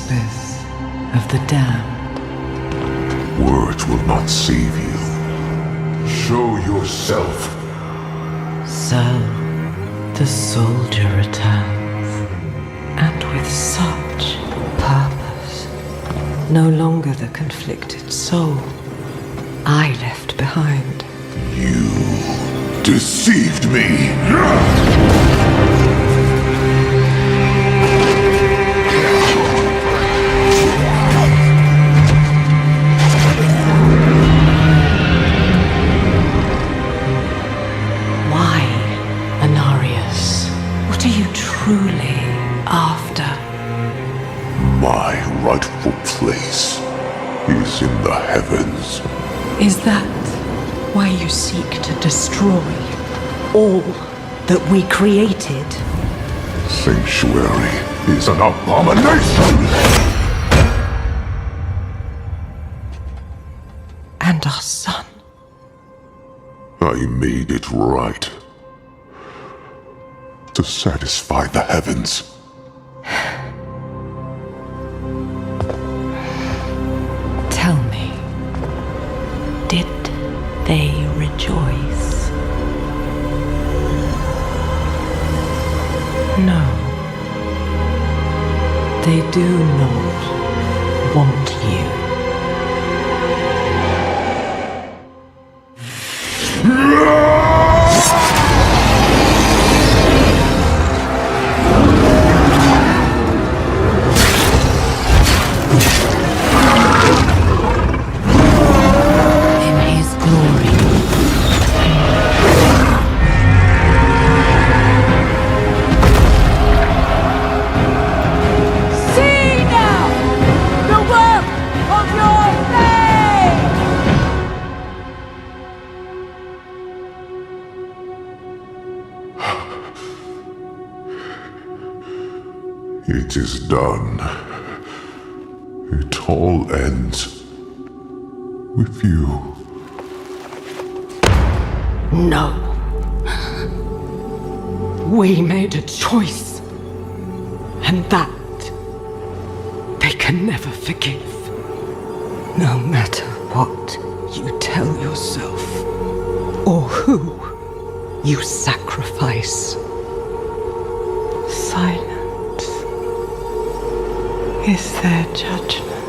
whispers of the damned. Words will not save you. Show yourself. So, the soldier returns, and with such purpose. No longer the conflicted soul I left behind. You deceived me! Why, Inarius? What are you truly after? My rightful place is in the heavens. Is that why you seek to destroy all that we created? Sanctuary is an abomination! And our son. I made it right. To satisfy the heavens. Tell me, did they rejoice? No. They do not want you. It is done. It all ends with you. No. We made a choice. And that they can never forgive. No matter what you tell yourself, or who you sacrifice. Silence is their judgment.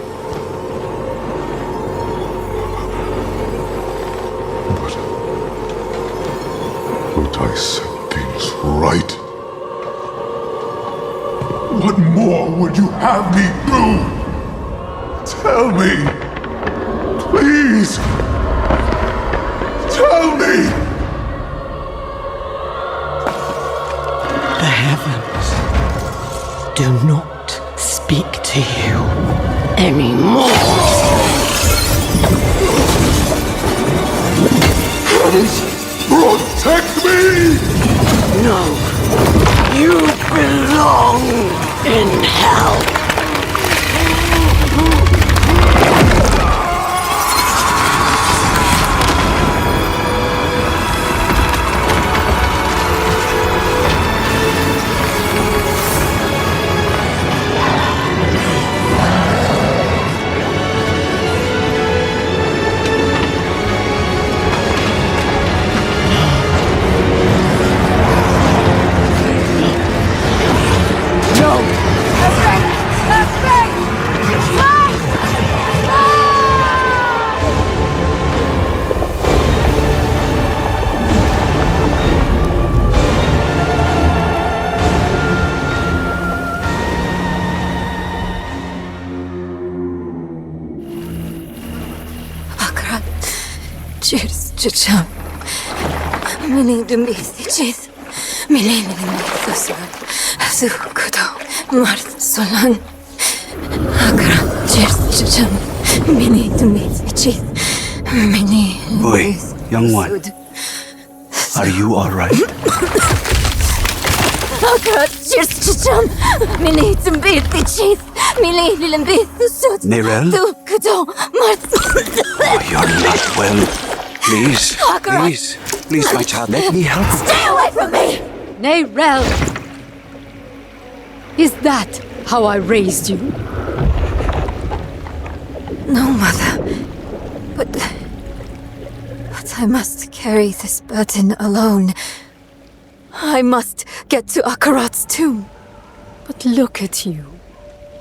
But I set things right. What more would you have me do? Tell me! Please! Tell me! The heavens do not speak to you anymore. Protect me! No, you belong in hell. Çiçeğim, Minion Army, Minion Army, Sukudo, Mart Solan, Akarat, çiçeğim, Minion Army, Minion. Boy, young one, are you all right? Akarat, çiçeğim, Minion Army, Minion Army, Neyrelle? Sukudo, Mart. Oh, you're not well. Please, please, my child, let me help you. Stay away from me! Neyrelle! Is that how I raised you? No, Mother. But I must carry this burden alone. I must get to Akarat's tomb. But look at you.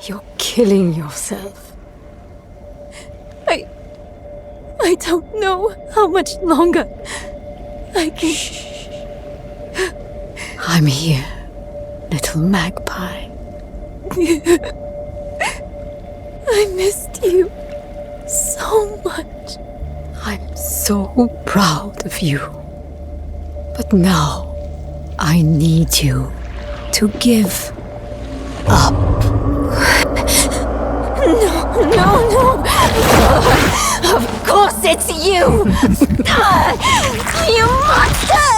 You're killing yourself. I don't know how much longer I can... Shh. I'm here, little magpie. I missed you so much. I'm so proud of you. But now, I need you to give up. No. Of course it's you! You monster!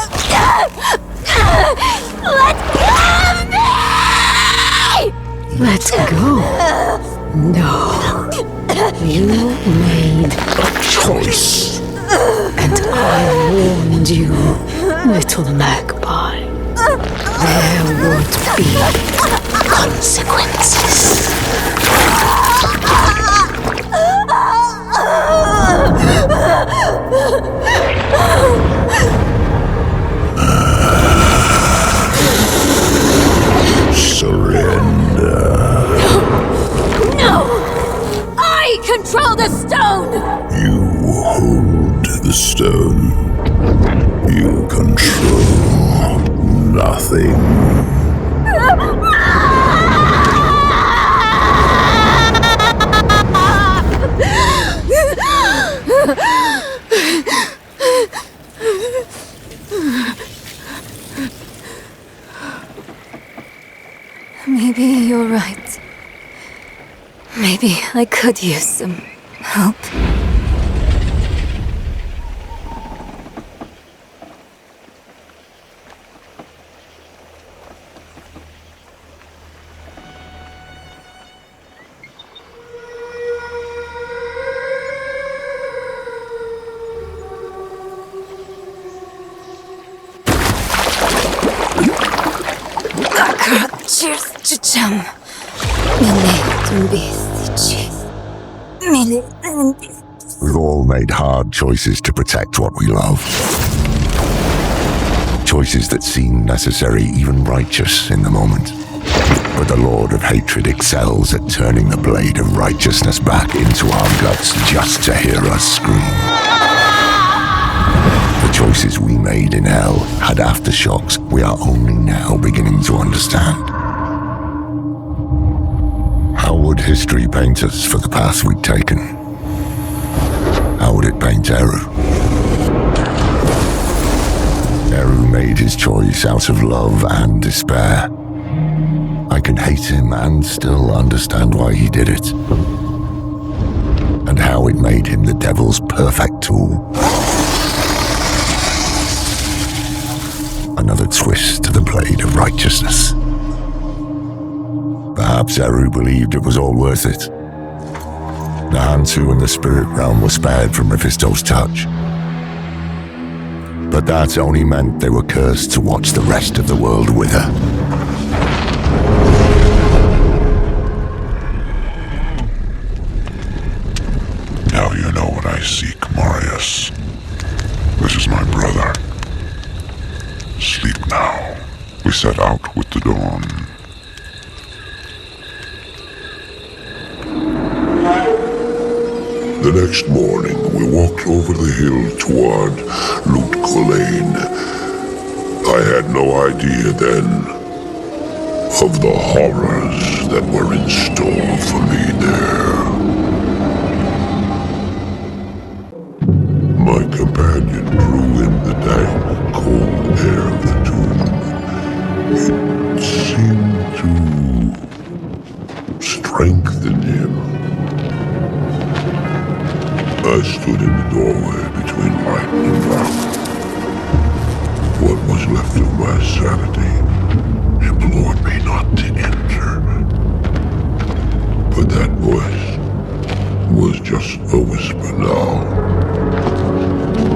Let go of me! Let go? No. You made a choice. And I warned you, little magpie. There would be consequences. Surrender. No! I control the stone! You hold the stone. You control nothing. Maybe you're right. Maybe I could use some help. Cheers to chum. We've all made hard choices to protect what we love. Choices that seem necessary, even righteous in the moment. But the Lord of Hatred excels at turning the blade of righteousness back into our guts just to hear us scream. The choices we made in hell had aftershocks we are only now beginning to understand. How would history paint us for the path we'd taken? How would it paint Eru? Eru made his choice out of love and despair. I can hate him and still understand why he did it. And how it made him the devil's perfect tool. Another twist to the blade of righteousness. Perhaps Eru believed it was all worth it. The Hantu and the spirit realm were spared from Mephisto's touch. But that only meant they were cursed to watch the rest of the world wither. Now you know what I seek, Marius. This is my brother. Sleep now. We set out with the dawn. The next morning, we walked over the hill toward Lutkolane. I had no idea then of the horrors that were in store for me there. My companion drew in the dank, cold air of the tomb. It seemed to strengthen him. I stood in the doorway between light and dark. What was left of my sanity implored me not to enter. But that voice was just a whisper now.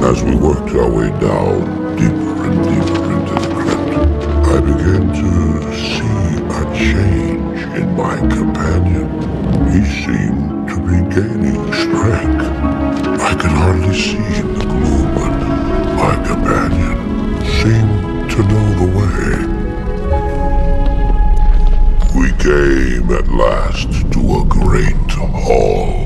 As we worked our way down, deeper and deeper into the crypt, I began to see a change in my companion. He seemed to be gaining strength. I could hardly see in the gloom, but my companion seemed to know the way. We came at last to a great hall.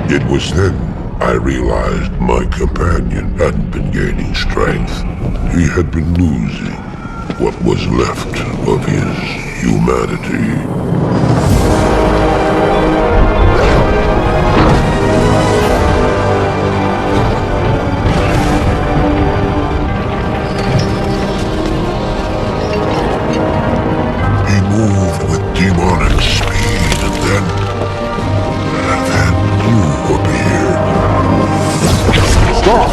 It was then I realized my companion hadn't been gaining strength. He had been losing what was left of his humanity. He moved with demonic speed, and then you appeared. Stop!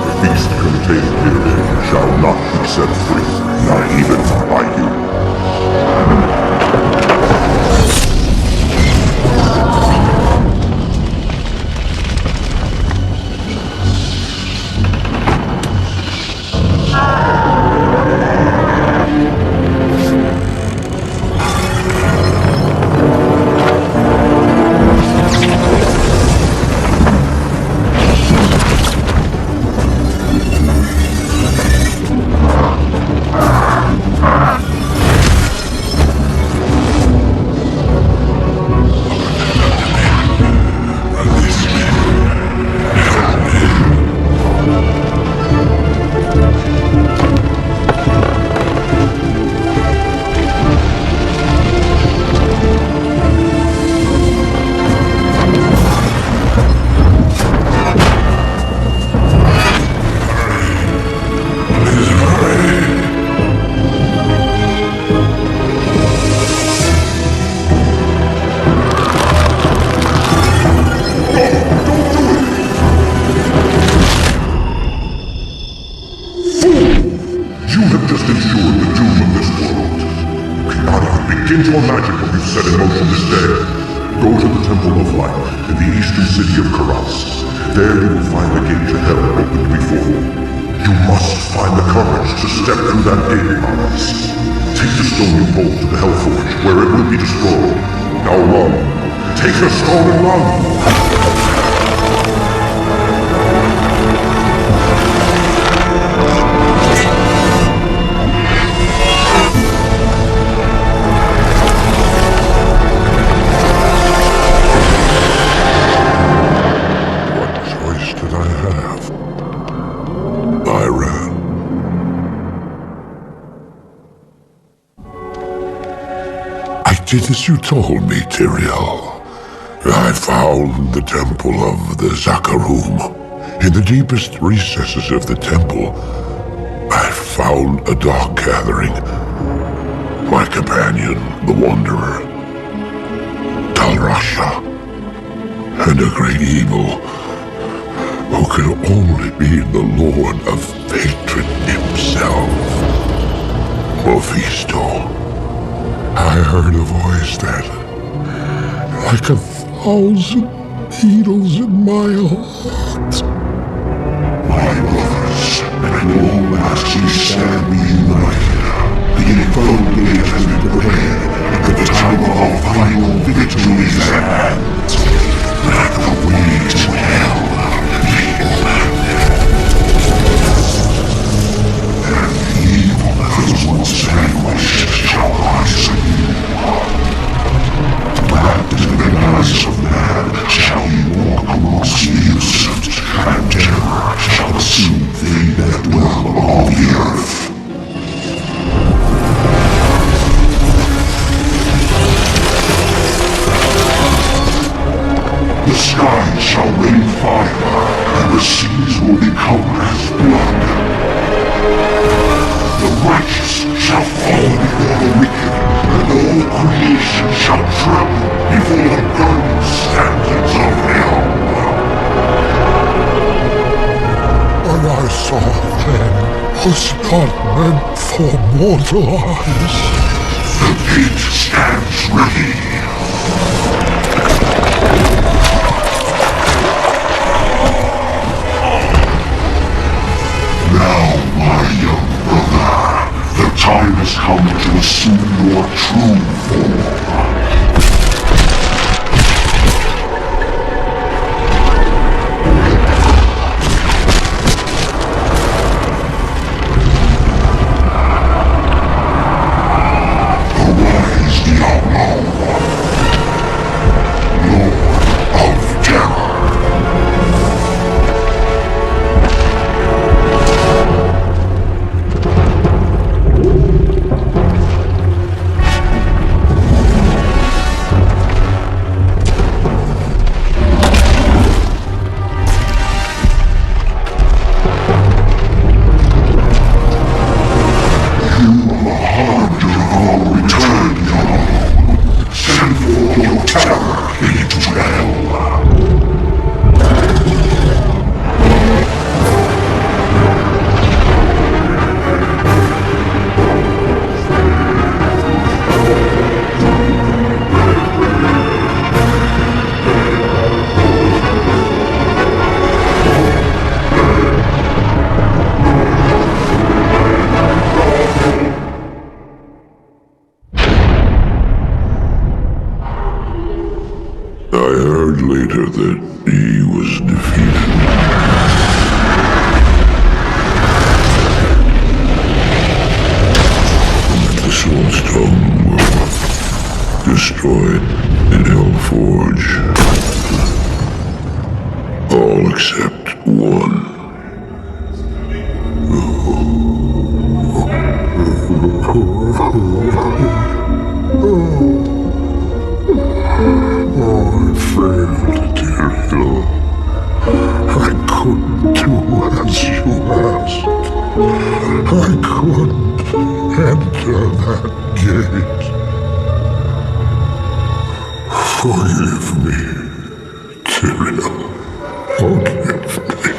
The beast contained herein shall not be set free, not even by you. Begin to imagine what you've set in motion this day. Go to the Temple of Light in the eastern city of Kratos. There you will find the gate to hell opened before you. You must find the courage to step through that gate, Kratos. Take the stone you hold to the Hellforge, where it will be destroyed. Now run. Take the stone and run! I did as you told me, Tyrael. I found the temple of the Zakarum. In the deepest recesses of the temple, I found a dark gathering. My companion, the Wanderer, Talrasha, and a great evil who could only be the Lord of Hatred himself, Mephisto. I heard a voice that, like 1,000 needles in my heart. My brothers, at long last we stand reunited. The infernal gate has been prepared, and the time of our final victory is at hand. Not the way to hell. And the evil that was once vanquished shall rise anew. Wrapped in the guise of man shall he walk amongst the innocent, and terror shall assume they that dwell upon the earth. The skies shall rain fire, and the seas will become as blood. The righteous shall fall before the wicked, and all creation shall tremble before was not meant for mortal eyes. The gate stands ready. Now, my young brother, the time has come to assume your true form. Arise, Diablo, Lord of Terror. Later that he was defeated. And that the Soulstone were destroyed in Hellforge. All except one. I failed, Tyrael. I couldn't do as you asked. I couldn't enter that gate. Forgive me, Tyrael. Forgive me.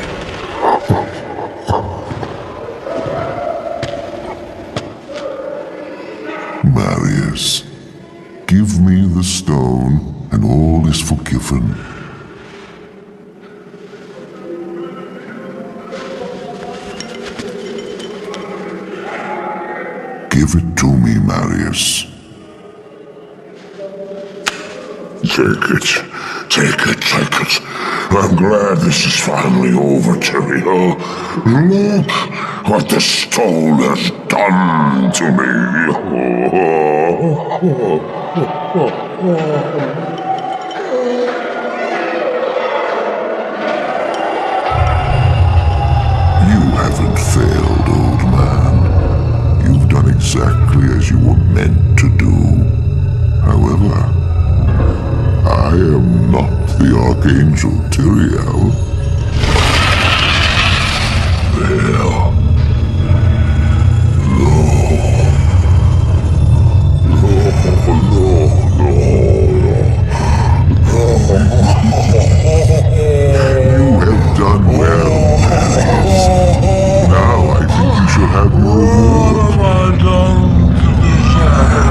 Marius, give me the stone, and all is forgiven. Give it to me, Marius. Take it. Take it, take it. I'm glad this is finally over, Tyrael. Look what the stone has done to me. You haven't failed, old man. You've done exactly as you were meant to do. However, I am not the Archangel Tyrael. Well, You have done well, Marius. Now I think you should have your reward. What have I done to deserve?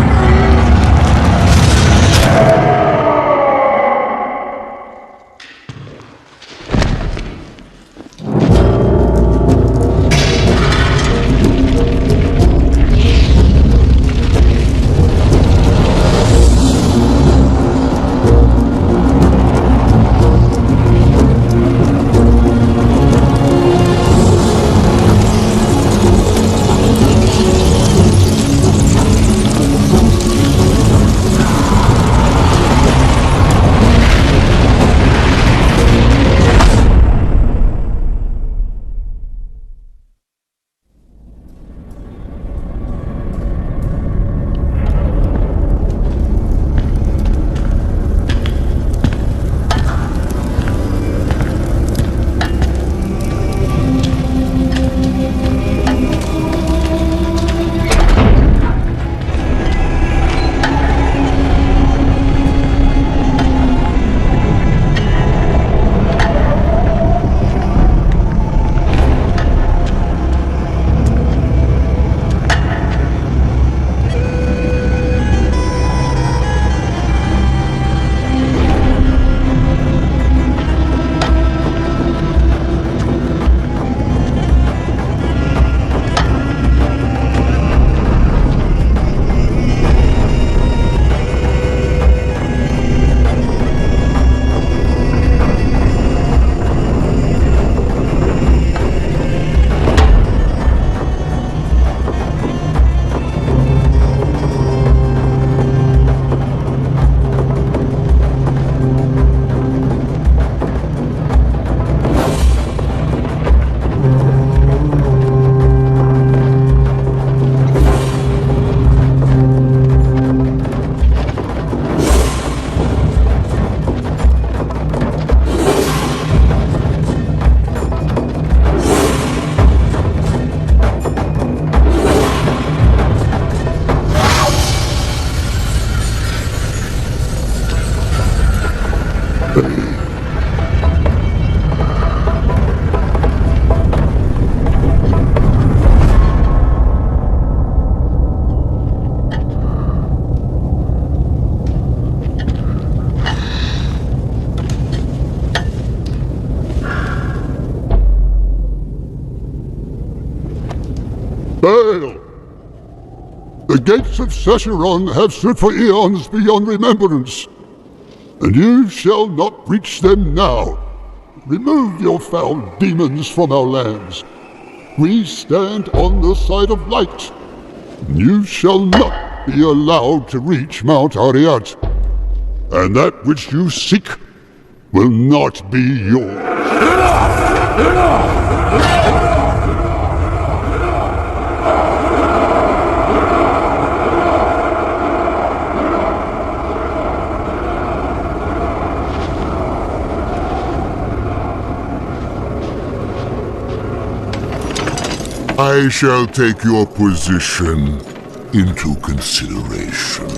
Bail! The gates of Sescheron have stood for eons beyond remembrance, and you shall not reach them now. Remove your foul demons from our lands. We stand on the side of light. You shall not be allowed to reach Mount Ariat, and that which you seek will not be yours. I shall take your position into consideration.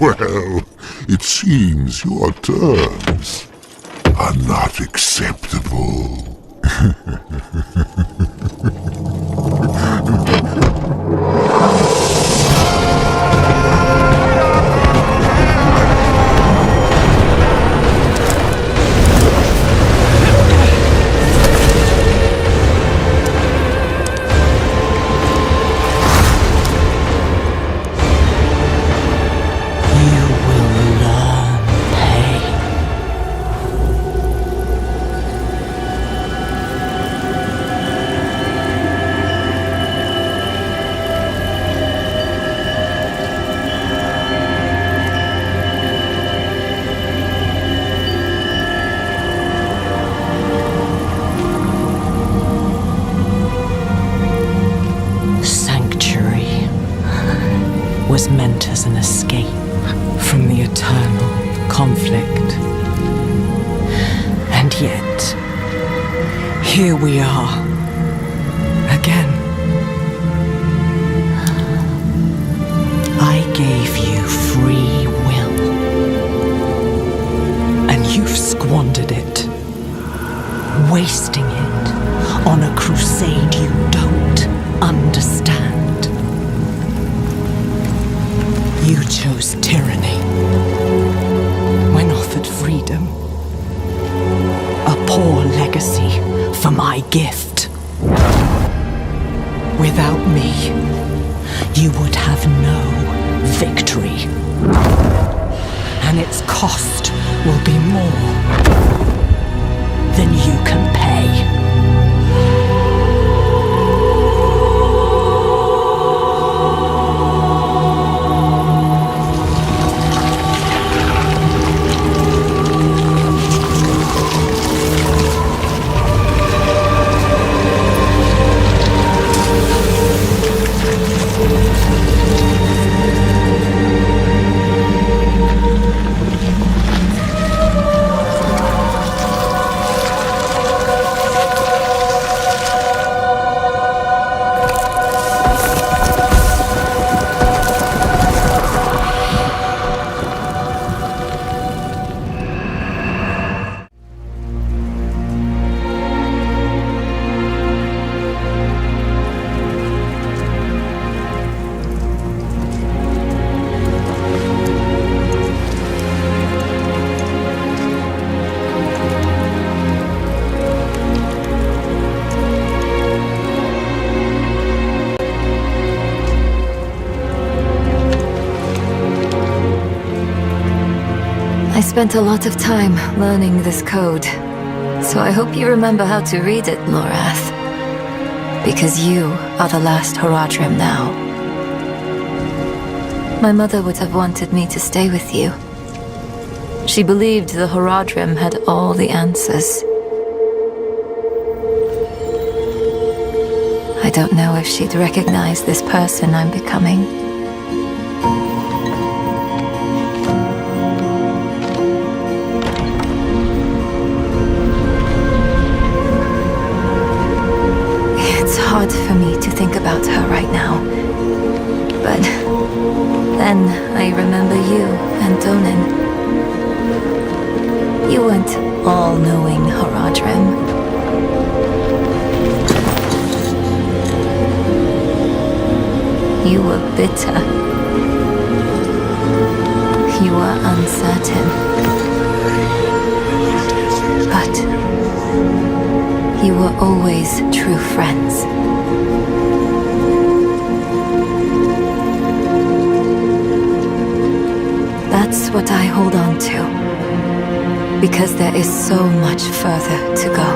Well, it seems your terms are not acceptable. Was meant as an escape from the eternal conflict. And yet, here we are, again. I gave you free will, and you've squandered it, wasting it on a crusade you don't understand. You chose tyranny when offered freedom. A poor legacy for my gift. Without me, you would have no victory. And its cost will be more than you can pay. I spent a lot of time learning this code, so I hope you remember how to read it, Lorath. Because you are the last Horadrim now. My mother would have wanted me to stay with you. She believed the Horadrim had all the answers. I don't know if she'd recognize this person I'm becoming. It's hard for me to think about her right now. But then I remember you and Donan. You weren't all-knowing Horadrim. You were bitter. You were uncertain. But you were always true friends. That's what I hold on to. Because there is so much further to go.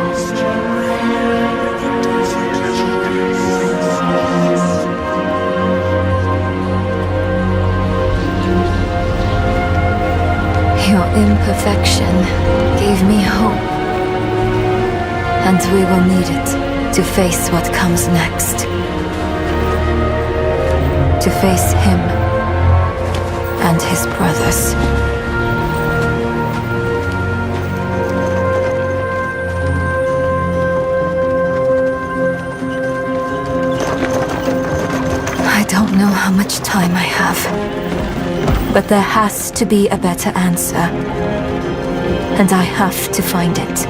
Your imperfection gave me hope. And we will need it to face what comes next. To face him and his brothers. I don't know how much time I have. But there has to be a better answer. And I have to find it.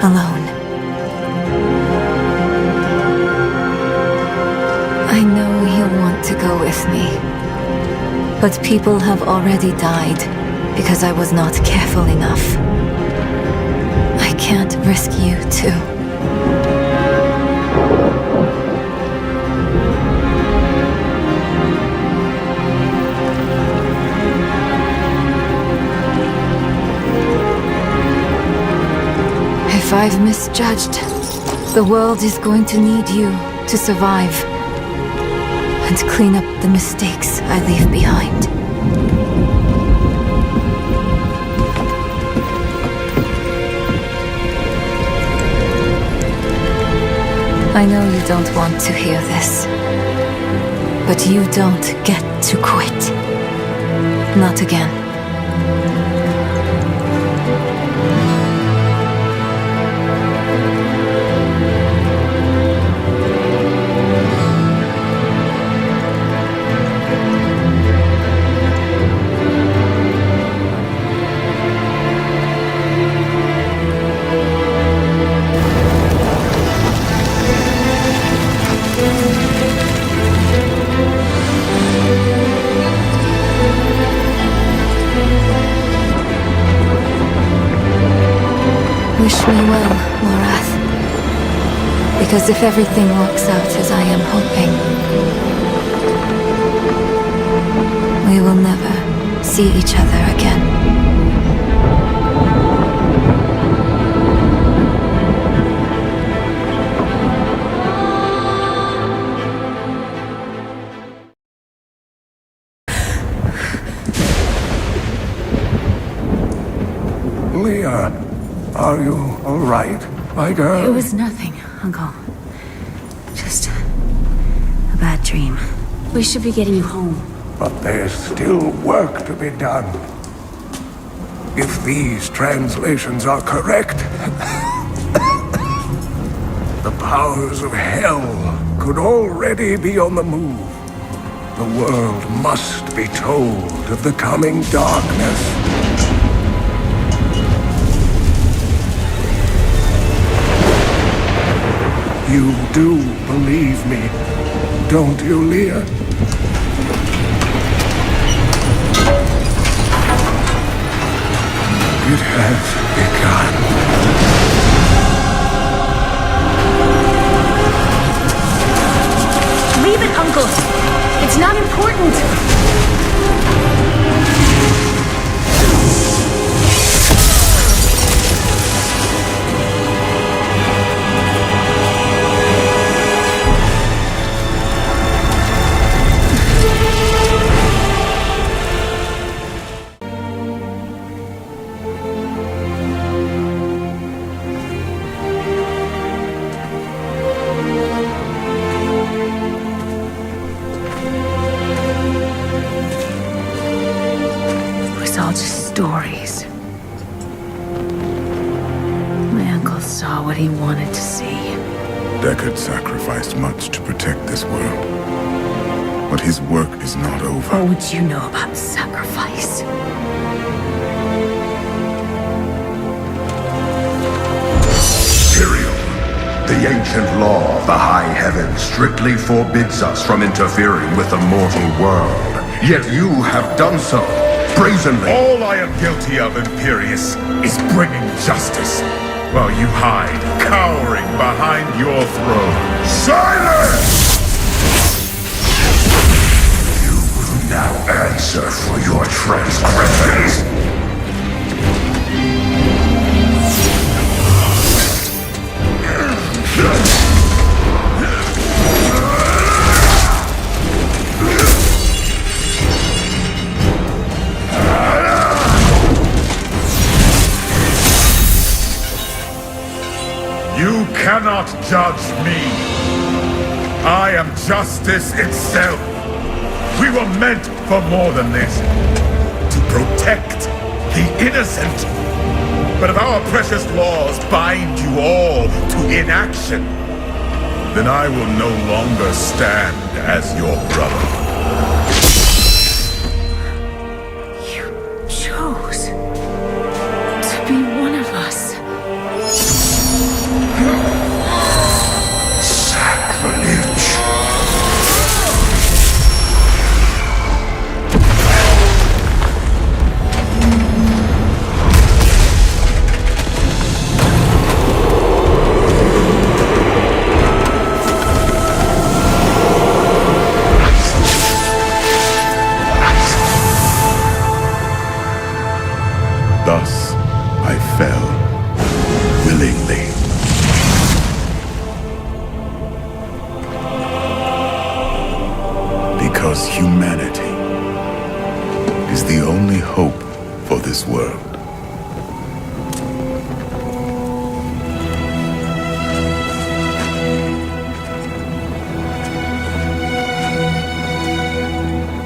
Alone. I know he'll want to go with me. But people have already died because I was not careful enough. I can't risk you too. If I've misjudged, the world is going to need you to survive and clean up the mistakes I leave behind. I know you don't want to hear this, but you don't get to quit. Not again. Wish me well, Morath. Because if everything works out as I am hoping, we will never see each other again. Leah, are you all right, my girl? It was nothing, Uncle. Just a bad dream. We should be getting you home. But there's still work to be done. If these translations are correct, the powers of hell could already be on the move. The world must be told of the coming darkness. You do believe me, don't you, Leah? It has begun. Leave it, Uncle! It's not important! you wanted to see. Deckard sacrificed much to protect this world. But his work is not over. What would you know about sacrifice? Tyrael, the ancient law of the high heaven strictly forbids us from interfering with the mortal world. Yet you have done so, brazenly. All I am guilty of, Imperius, is bringing justice, while you hide, cowering behind your throne. Silence! You will now answer for your transgressions. You cannot judge me. I am justice itself. We were meant for more than this. To protect the innocent. But if our precious laws bind you all to inaction, then I will no longer stand as your brother. You chose to be one of us. Sacrilege. Thus, I fell willingly. Because humanity is the only hope for this world.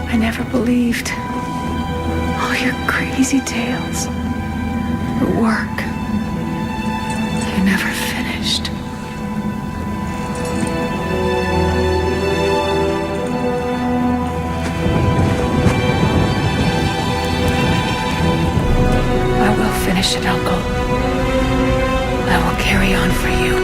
I never believed all your crazy tales. The work you never finished. I will finish it, Uncle. I will carry on for you.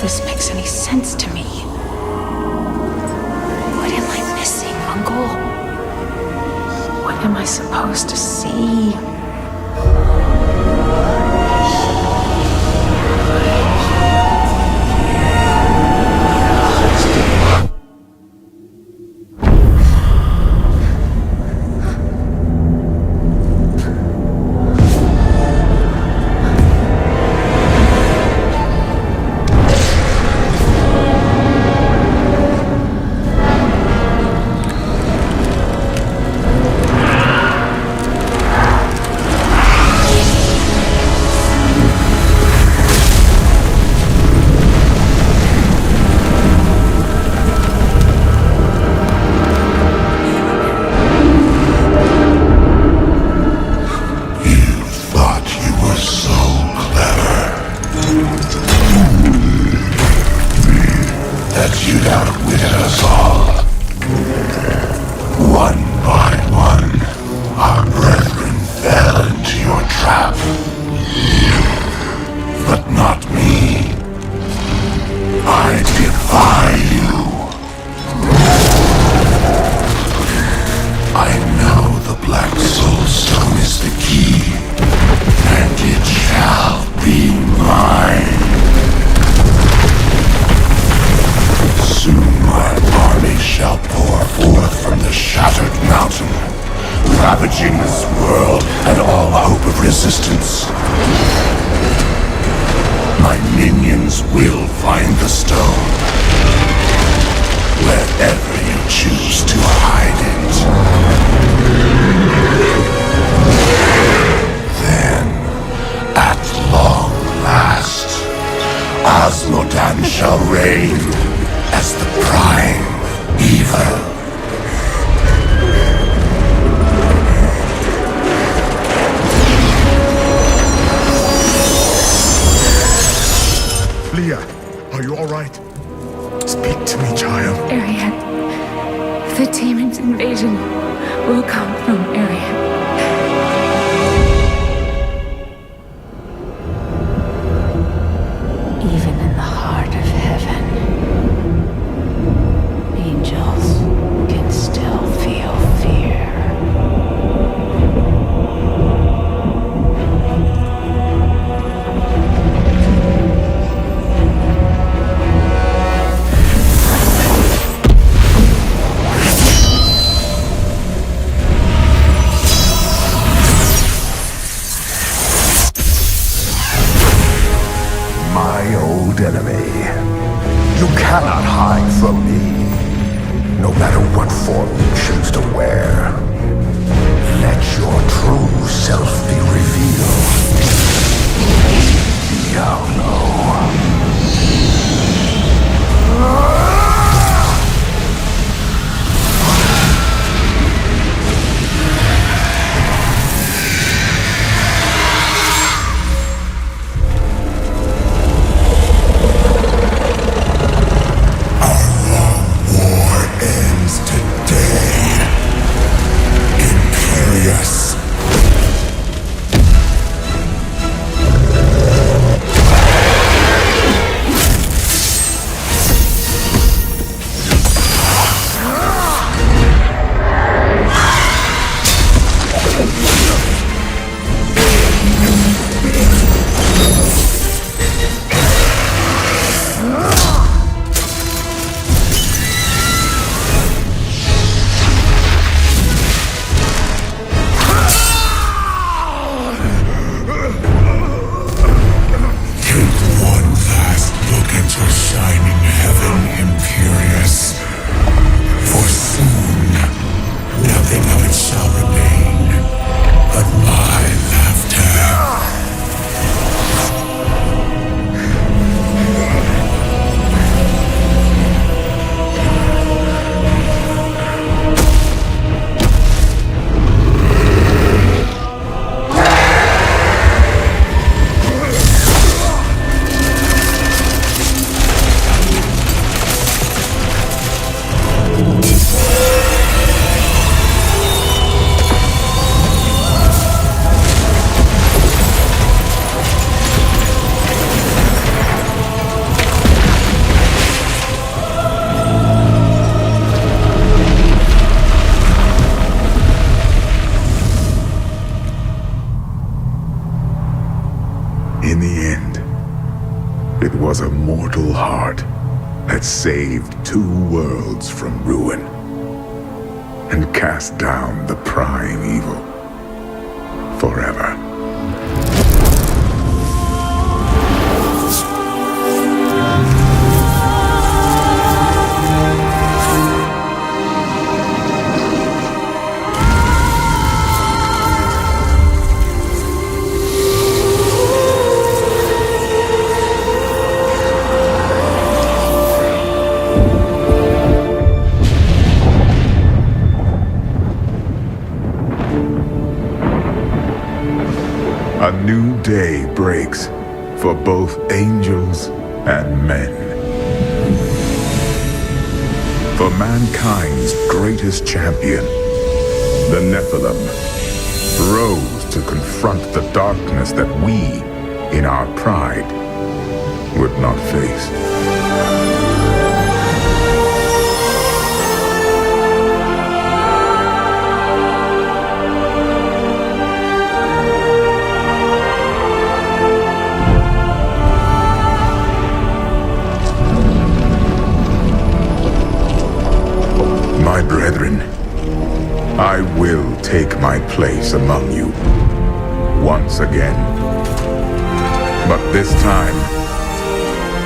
This makes any sense to me. What am I missing, Uncle? What am I supposed to see? heightens will find the stone. Wherever you choose to hide it. Then, at long last, Osmodan shall reign as the prime evil. Leah, are you alright? Speak to me, child. Arian. The demon's invasion will come from Arian. Even in the heart of heaven, angels can still feel fear. Enemy. You cannot hide from me, no matter what form you choose to wear. Let your true self be revealed. Diablo. In the end, it was a mortal heart that saved 2 worlds from ruin and cast down the prime evil forever. A new day breaks for both angels and men. For mankind's greatest champion, the Nephilim, rose to confront the darkness that we, in our pride, would not face. My brethren, I will take my place among you once again. But this time,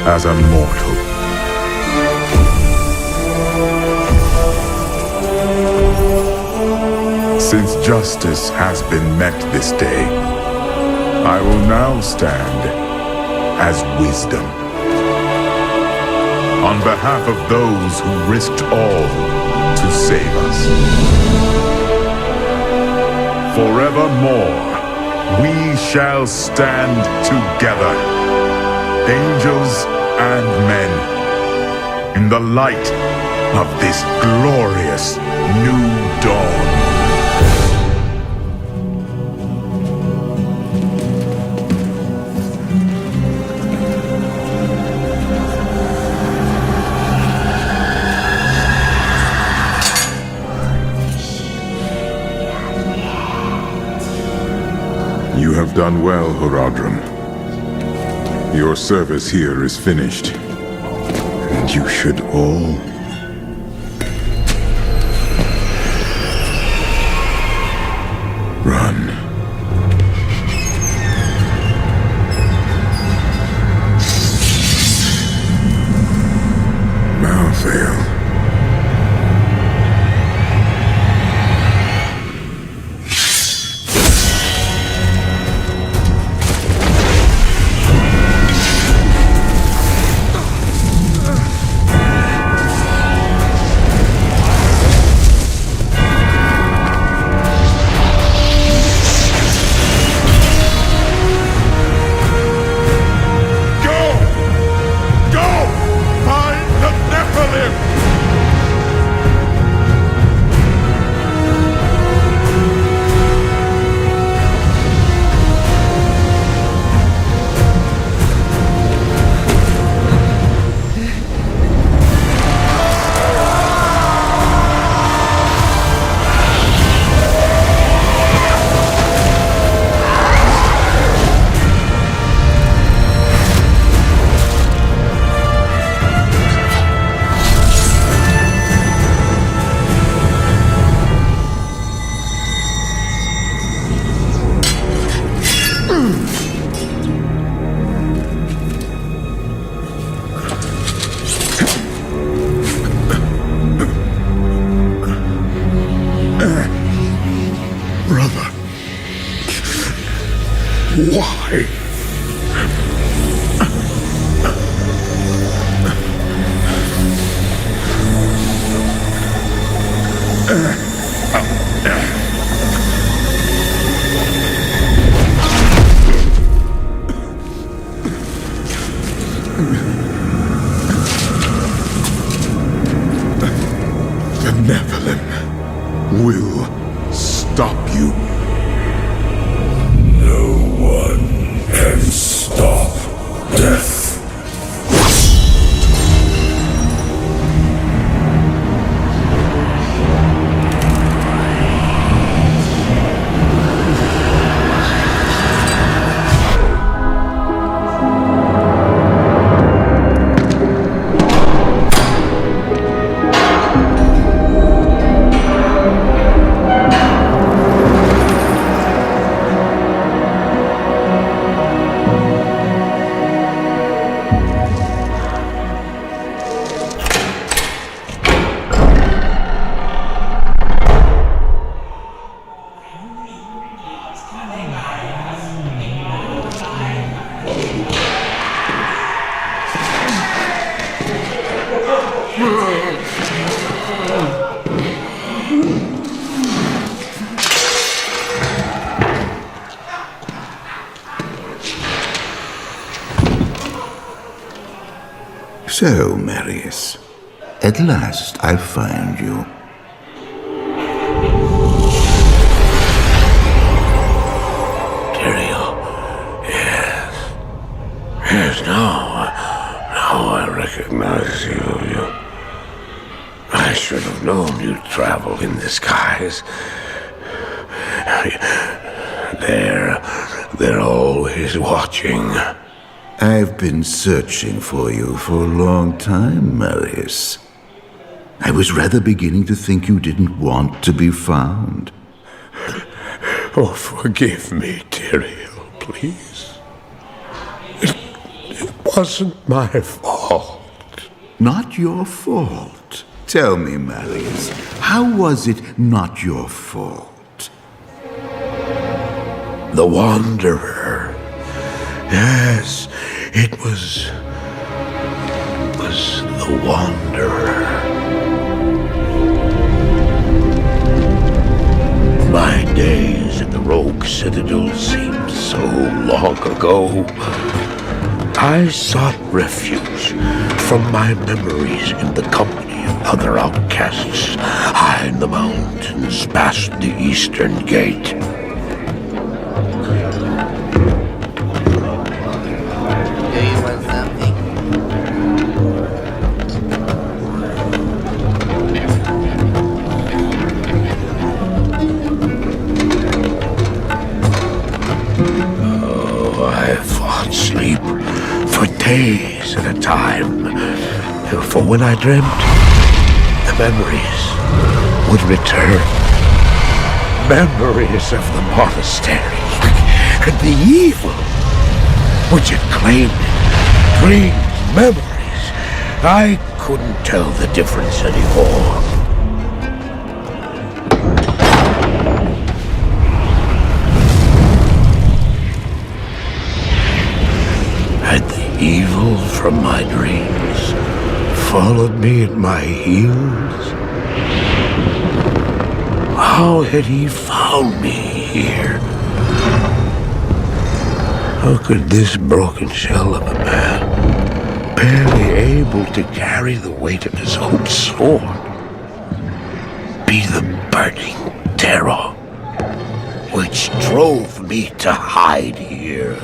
as a mortal. Since justice has been met this day, I will now stand as wisdom. On behalf of those who risked all to save us. Forevermore, we shall stand together, angels and men, in the light of this glorious new dawn. You have done well, Horadrim. Your service here is finished, and you should all run. Malthael. Why? The Nephilim will stop you. No one can stop death. So, Marius, at last I find you. Tyrael, yes. Yes, now I recognize you. I should have known you'd travel in the skies. They're always watching. I've been searching for you for a long time, Marius. I was rather beginning to think you didn't want to be found. Oh, forgive me, Tyrael, please. It wasn't my fault. Not your fault. Tell me, Marius, how was it not your fault? The Wanderer. Yes, it was the Wanderer. My days at the Rogue Citadel seemed so long ago. I sought refuge from my memories in the company of other outcasts, high in the mountains past the Eastern Gate. Do you want something? Oh, I fought sleep for days at a time. For when I dreamt, the memories would return. Memories of the monastery and the evil which had claimed it. Dreams, memories. I couldn't tell the difference anymore. Had the evil from my dreams followed me at my heels? How had he found me here? How could this broken shell of a man, barely able to carry the weight of his own sword, be the burning terror which drove me to hide here?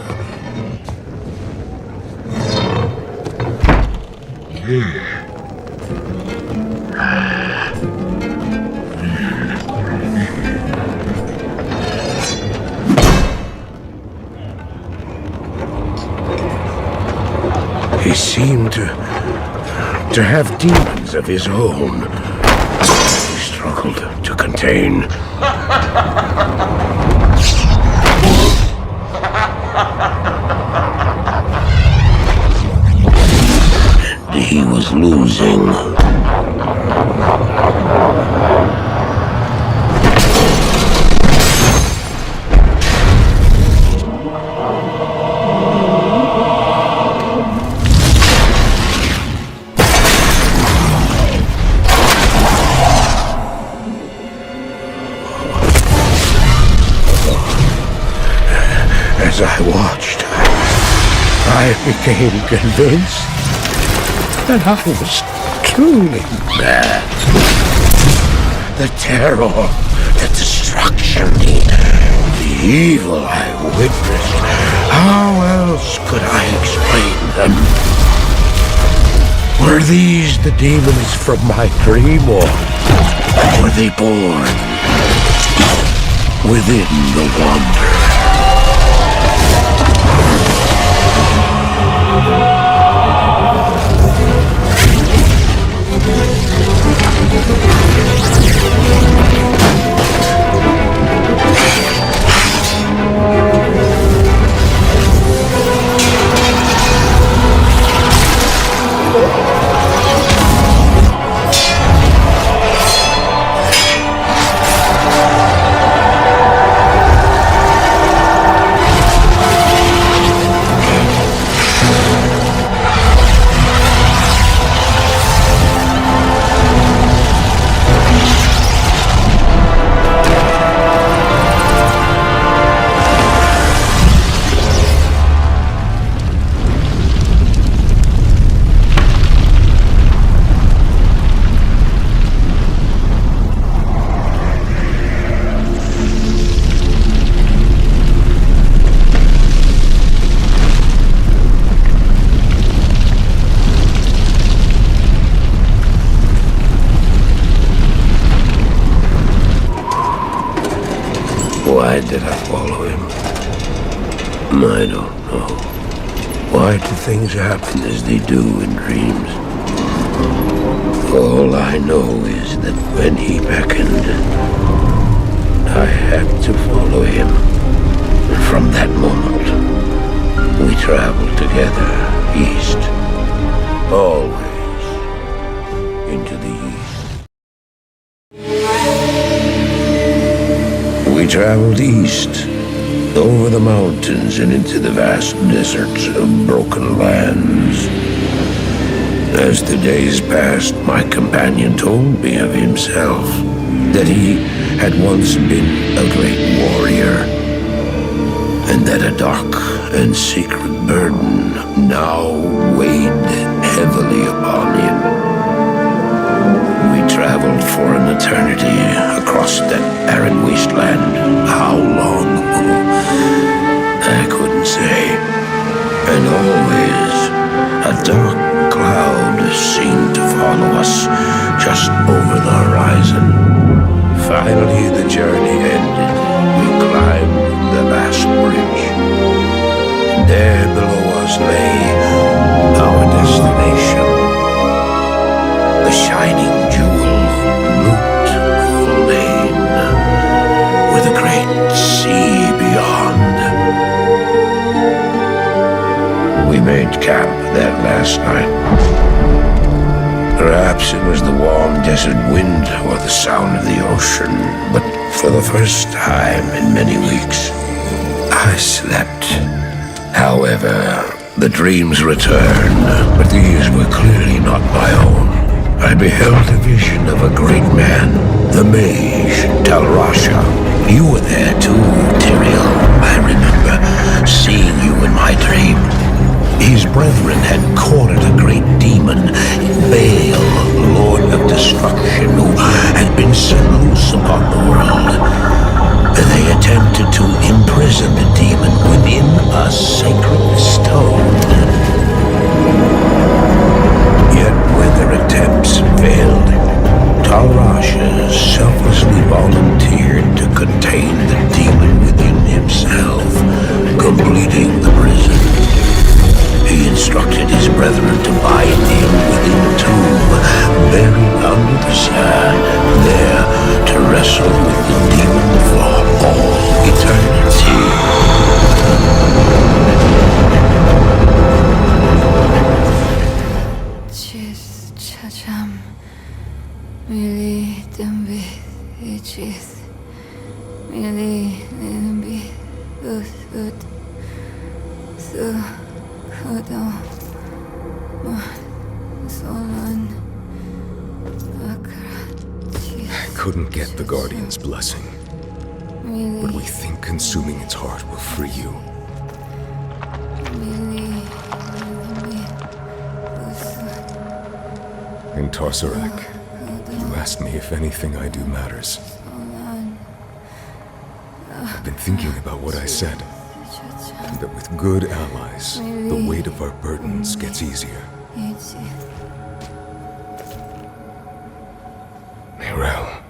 He seemed to have demons of his own. He struggled to contain. And he was losing. As I watched, I became convinced that I was truly mad. The terror, the destruction, the evil I witnessed. How else could I explain them? Were these the demons from my dream, or were they born within the Wanderer? Why did I follow him? I don't know. Why do things happen as they do in dreams? All I know is that when he beckoned, I had to follow him. And from that moment, We traveled together, east. Always into the east. We traveled east, over the mountains and into the vast deserts of broken lands. As the days passed, my companion told me of himself, that he had once been a great warrior, and that a dark and secret burden now weighed heavily upon him. We traveled for an eternity across that arid wasteland. How long? I couldn't say. And always a dark cloud seemed to follow us just over the horizon. Finally, the journey ended. We climbed the last bridge. There below us lay our destination. The shining jewel looped full lane, with a great sea beyond. We made camp that last night. Perhaps it was the warm desert wind or the sound of the ocean, but for the first time in many weeks, I slept. However, the dreams returned, but these were clearly not my own. I beheld a vision of a great man, the mage, Talrasha. You were there too, Tyrael. I remember seeing you in my dream. His brethren had cornered a great demon, Baal, Lord of Destruction, who had been set loose upon the world. They attempted to imprison the demon within a sacred stone. Yet when their attempts failed, Talrasha selflessly volunteered to contain the demon within himself, completing the prison. He instructed his brethren to bind him within a tomb, buried under the sand, there to wrestle with the demon for all eternity. Chis chacham, mili dumbi ichis, mili limbi ut su. I couldn't get the Guardian's blessing, but we think consuming its heart will free you. In Tarsarak, you asked me if anything I do matters. I've been thinking about what I said. And that with good allies, the weight of our burdens gets easier. Neyrelle.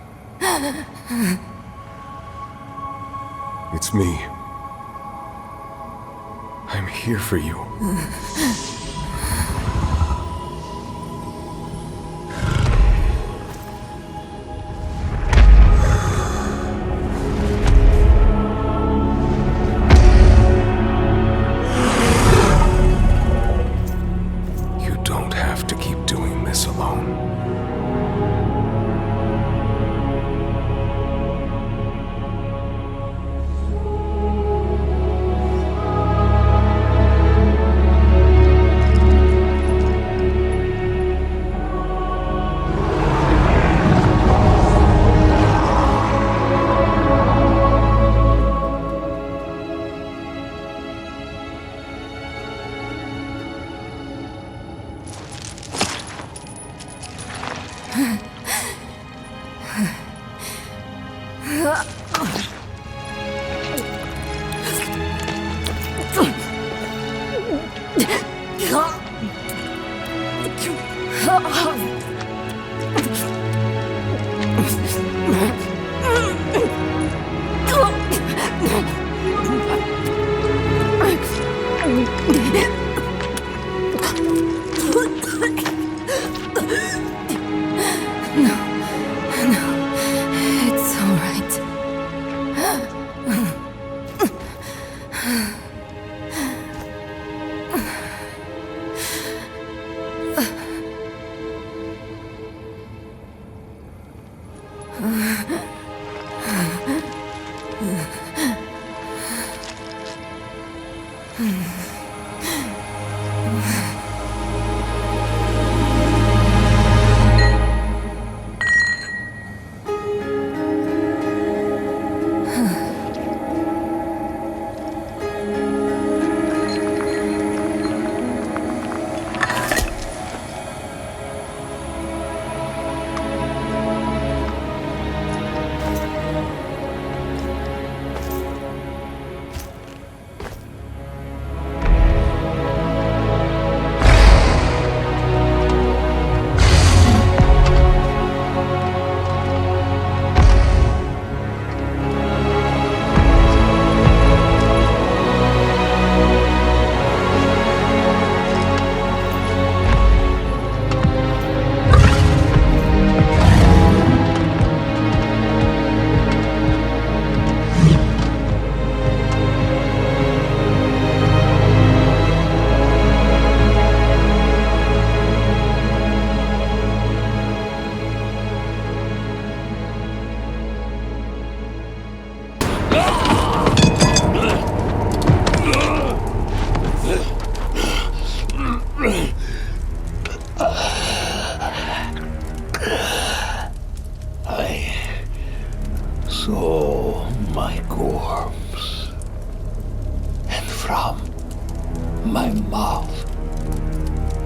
It's me. I'm here for you.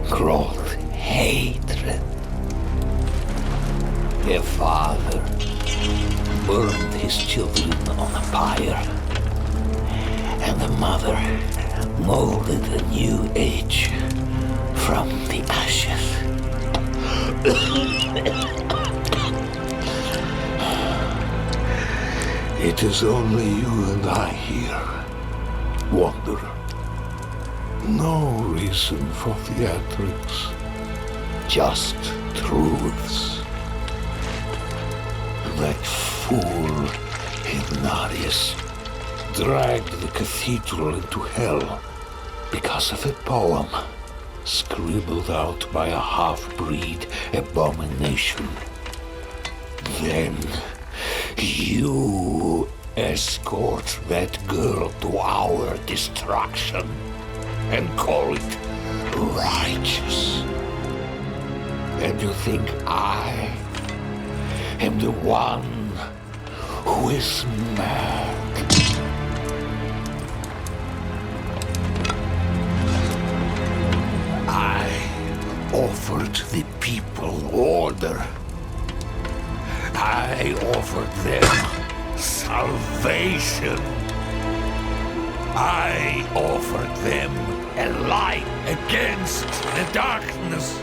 growth hatred. A father burned his children on a pyre, and the mother molded a new age from the ashes. It is only you and I here, Wanderer. No reason for theatrics, just truths. That fool Inarius dragged the cathedral into hell because of a poem scribbled out by a half-breed abomination. Then you escort that girl to our destruction and call it righteous. And you think I am the one who is mad? I offered the people order. I offered them salvation. I offered them a light against the darkness.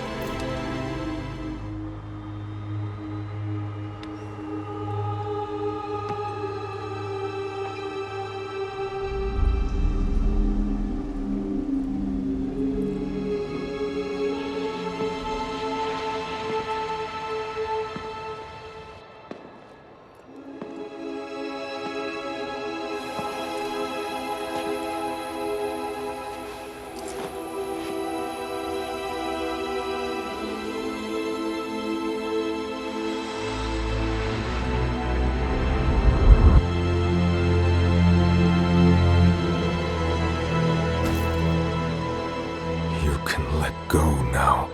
Go now.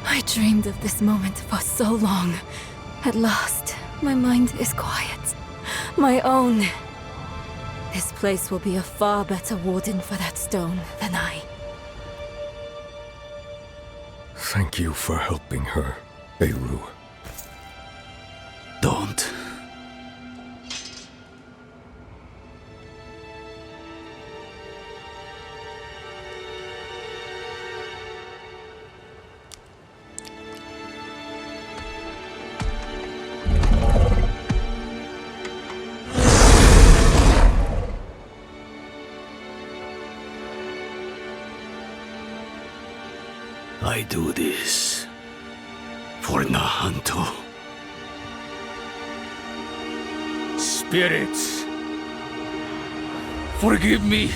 I dreamed of this moment for so long. At last, my mind is quiet. My own. This place will be a far better warden for that stone than I. Thank you for helping her, Beru. Don't. I do this for Nahanto. Spirits, forgive me.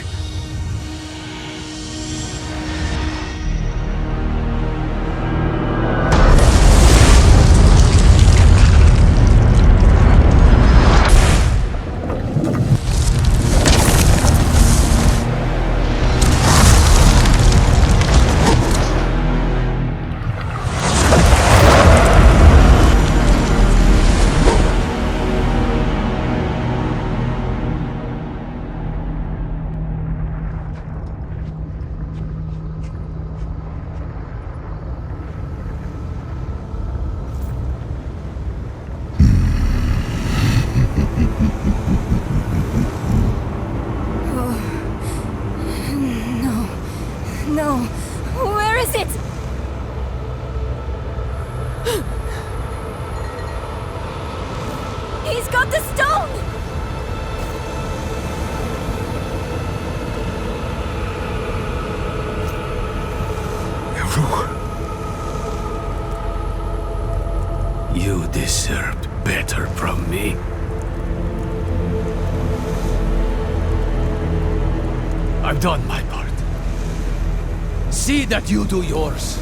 deserved better from me. I've done my part. See that you do yours.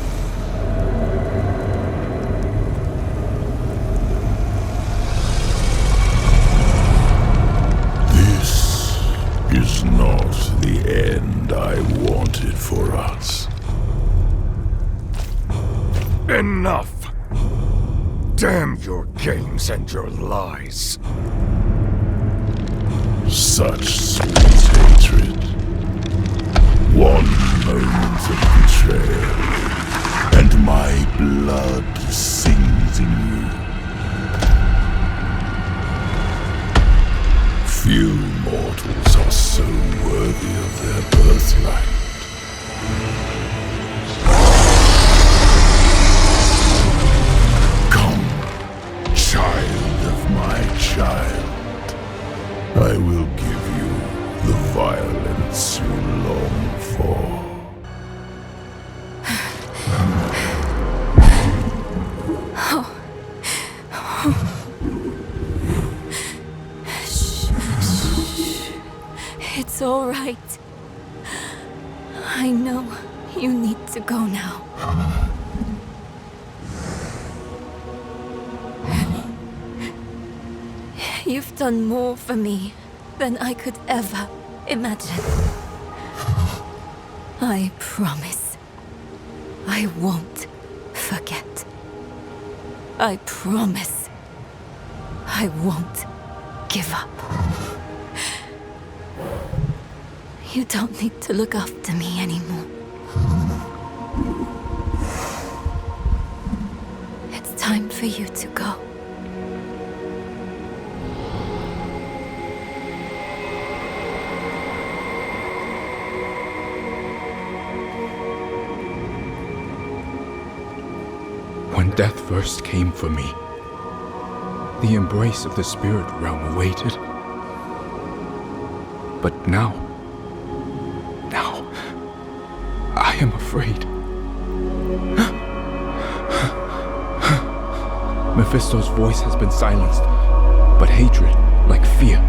This is not the end I wanted for us. Enough! Damn your games and your lies. Such sweet hatred. One moment of betrayal, and my blood sings in you. Few mortals are so worthy of their birthright. Come, child of my child. I will give you the violence you long for. It's all right. I know you need to go now. You've done more for me than I could ever imagine. I promise I won't forget. I promise I won't give up. You don't need to look after me anymore. It's time for you to go. When death first came for me, the embrace of the spirit realm awaited. But now I am afraid. Mephisto's voice has been silenced, but hatred, like fear,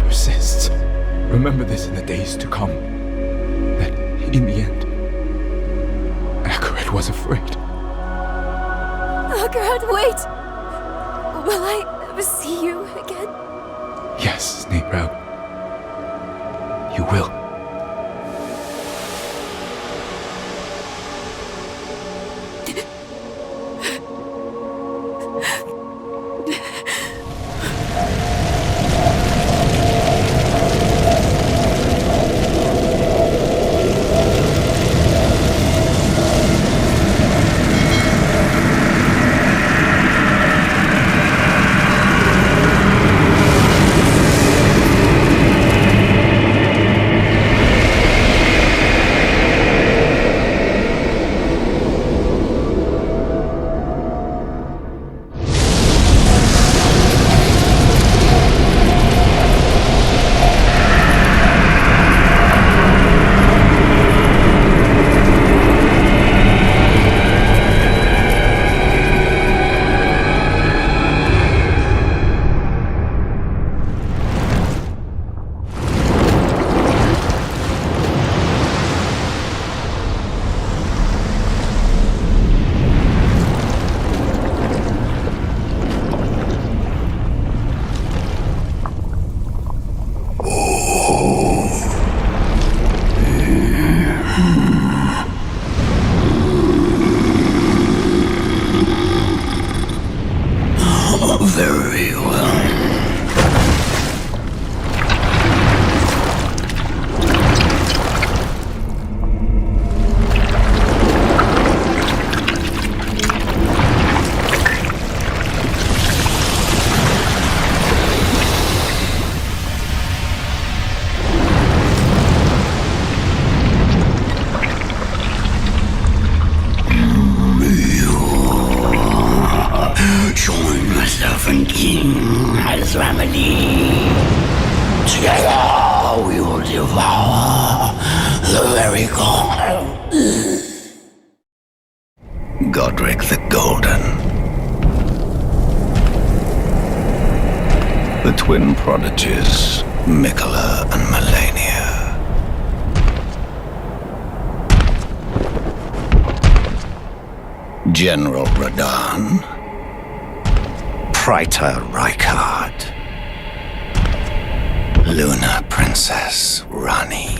persists. Remember this in the days to come, that in the end, Akarat was afraid. Akarat, wait! Will I ever see you again? Yes, Neyrelle. You will. Very well. Join myself and King as remedy. Together we will devour the very god. Godric the Golden. the twin prodigies, Mikola and Melania. General Radahn, Praetor Rykard, Luna Princess Rani,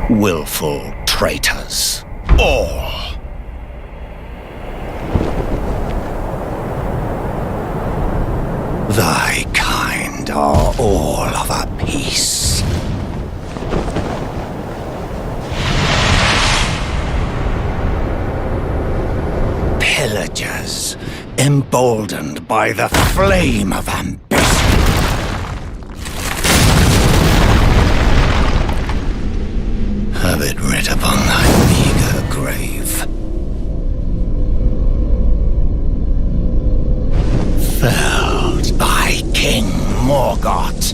willful traitors, all. Thy kind are all of a piece. Pillagers, emboldened by the flame of ambition. Have it writ upon thy meager grave. Felled by King Morgoth,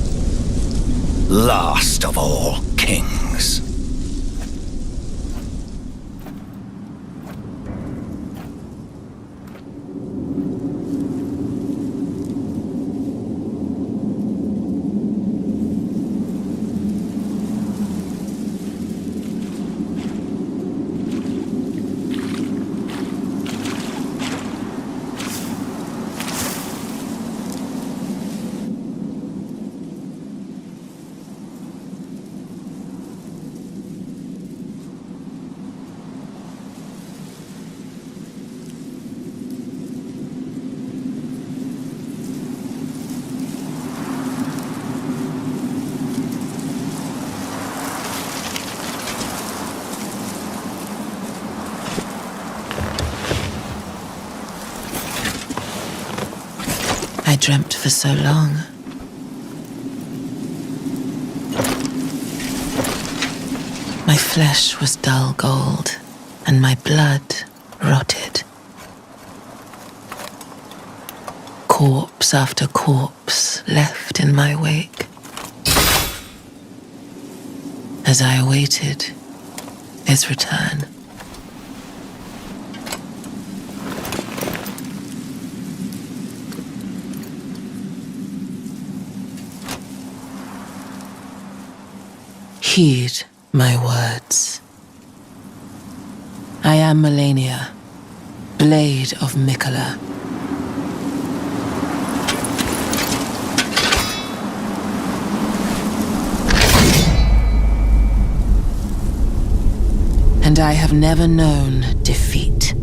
last of all kings. I dreamt for so long. My flesh was dull gold, and my blood rotted. Corpse after corpse left in my wake. As I awaited his return. Heed my words. I am Melania, Blade of Mikola. And I have never known defeat.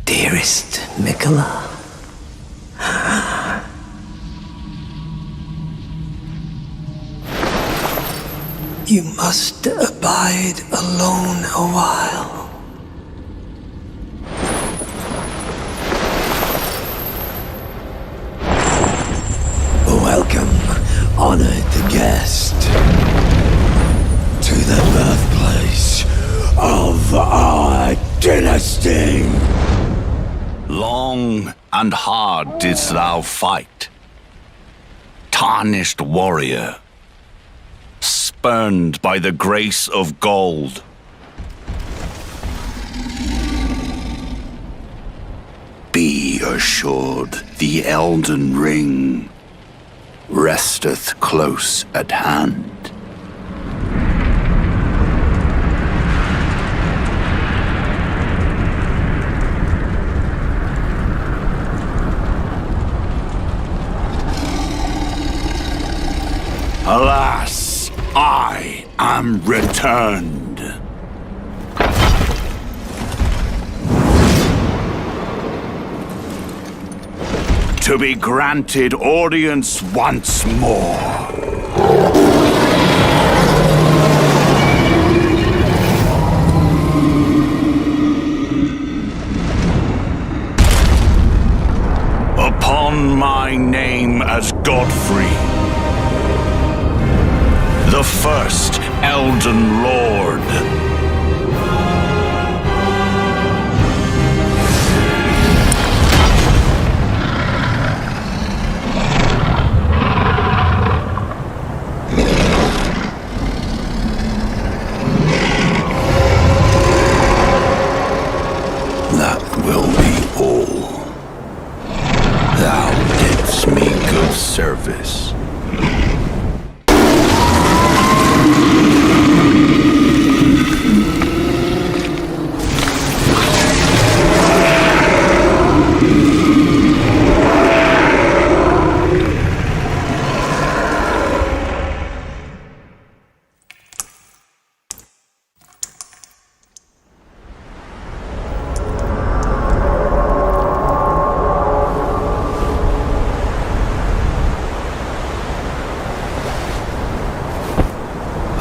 Dearest Mikola, you must abide alone a while. honored the guest to the birthplace of our dynasty. Long and hard didst thou fight, tarnished warrior, spurned by the grace of gold. Be assured the Elden Ring resteth close at hand. Alas, I am returned. To be granted audience once more. Upon my name as Godfrey, the first Elden Lord. That will be all. Thou didst me good service.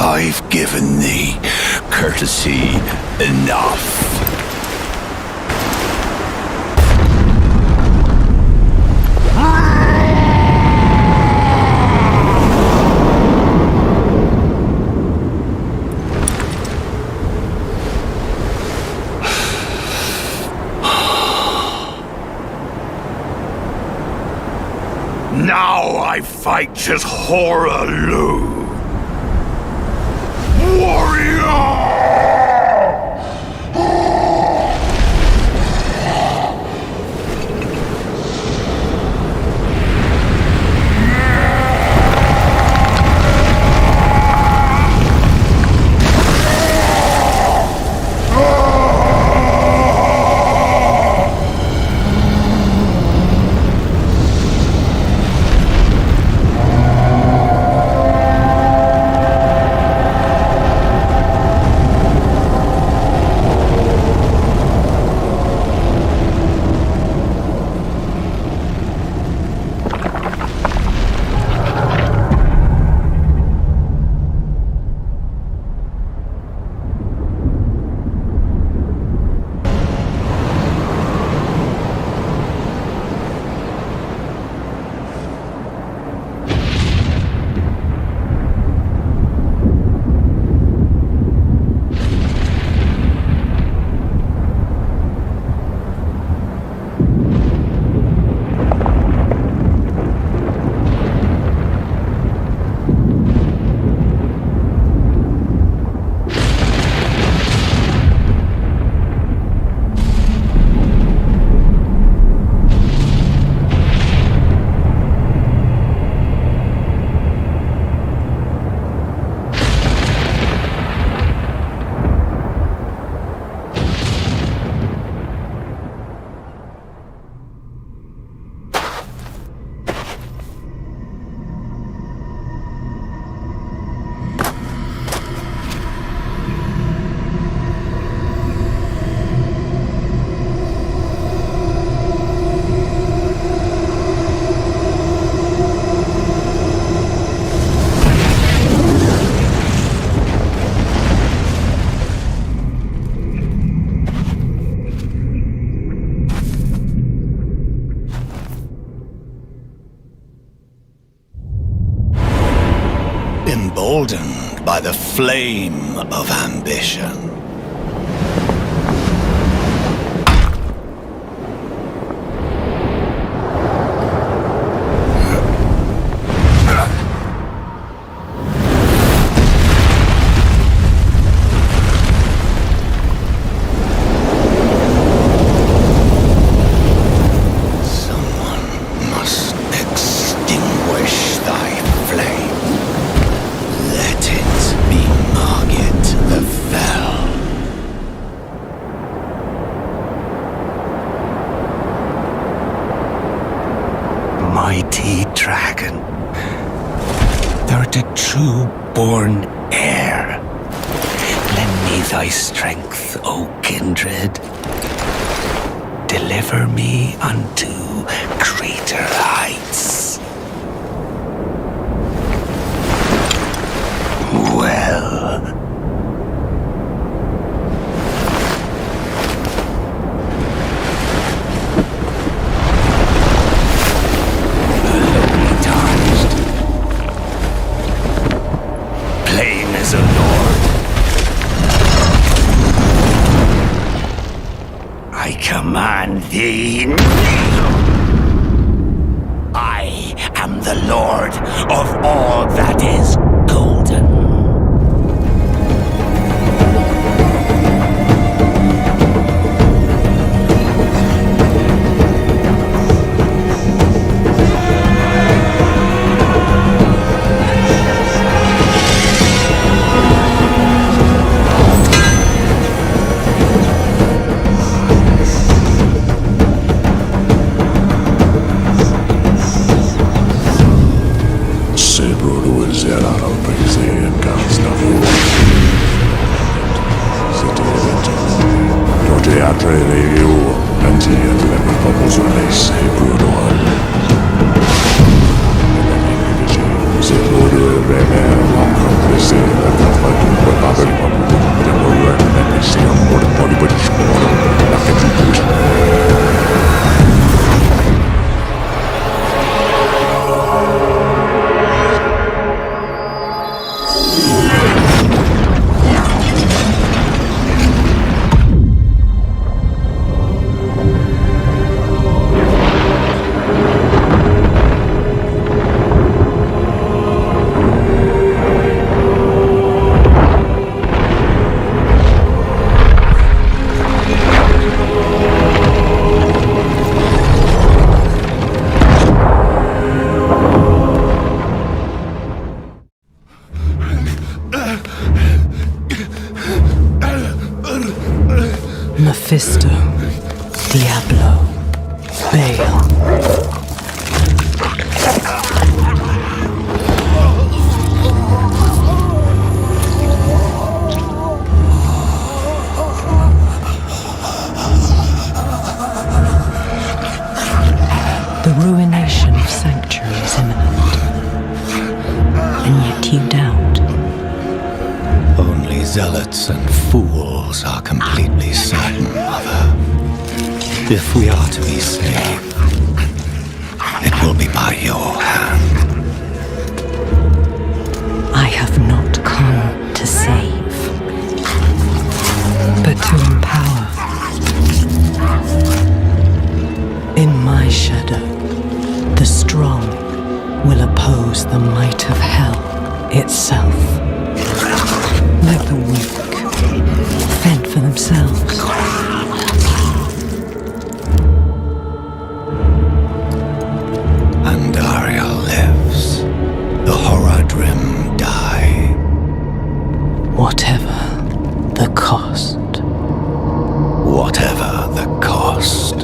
I've given thee courtesy enough. Now I fight as Horaloo. Warrior! emboldened by the flame of ambition. Mighty dragon, thou'rt a true-born heir. Lend me thy strength, O kindred. Deliver me unto greater heights. Well. Command thee. I am the Lord of all that is golden. Mephisto, Diablo, Baal. The ruination of Sanctuary is imminent, and yet you doubt. Only zealots and fools are completely certain, Mother. If we are to be saved, it will be by your hand. I have not come to save, but to empower. In my shadow, the strong will oppose the might of hell itself. Let the weak fend for themselves. Andariel lives. The Horadrim die. Whatever the cost. Whatever the cost.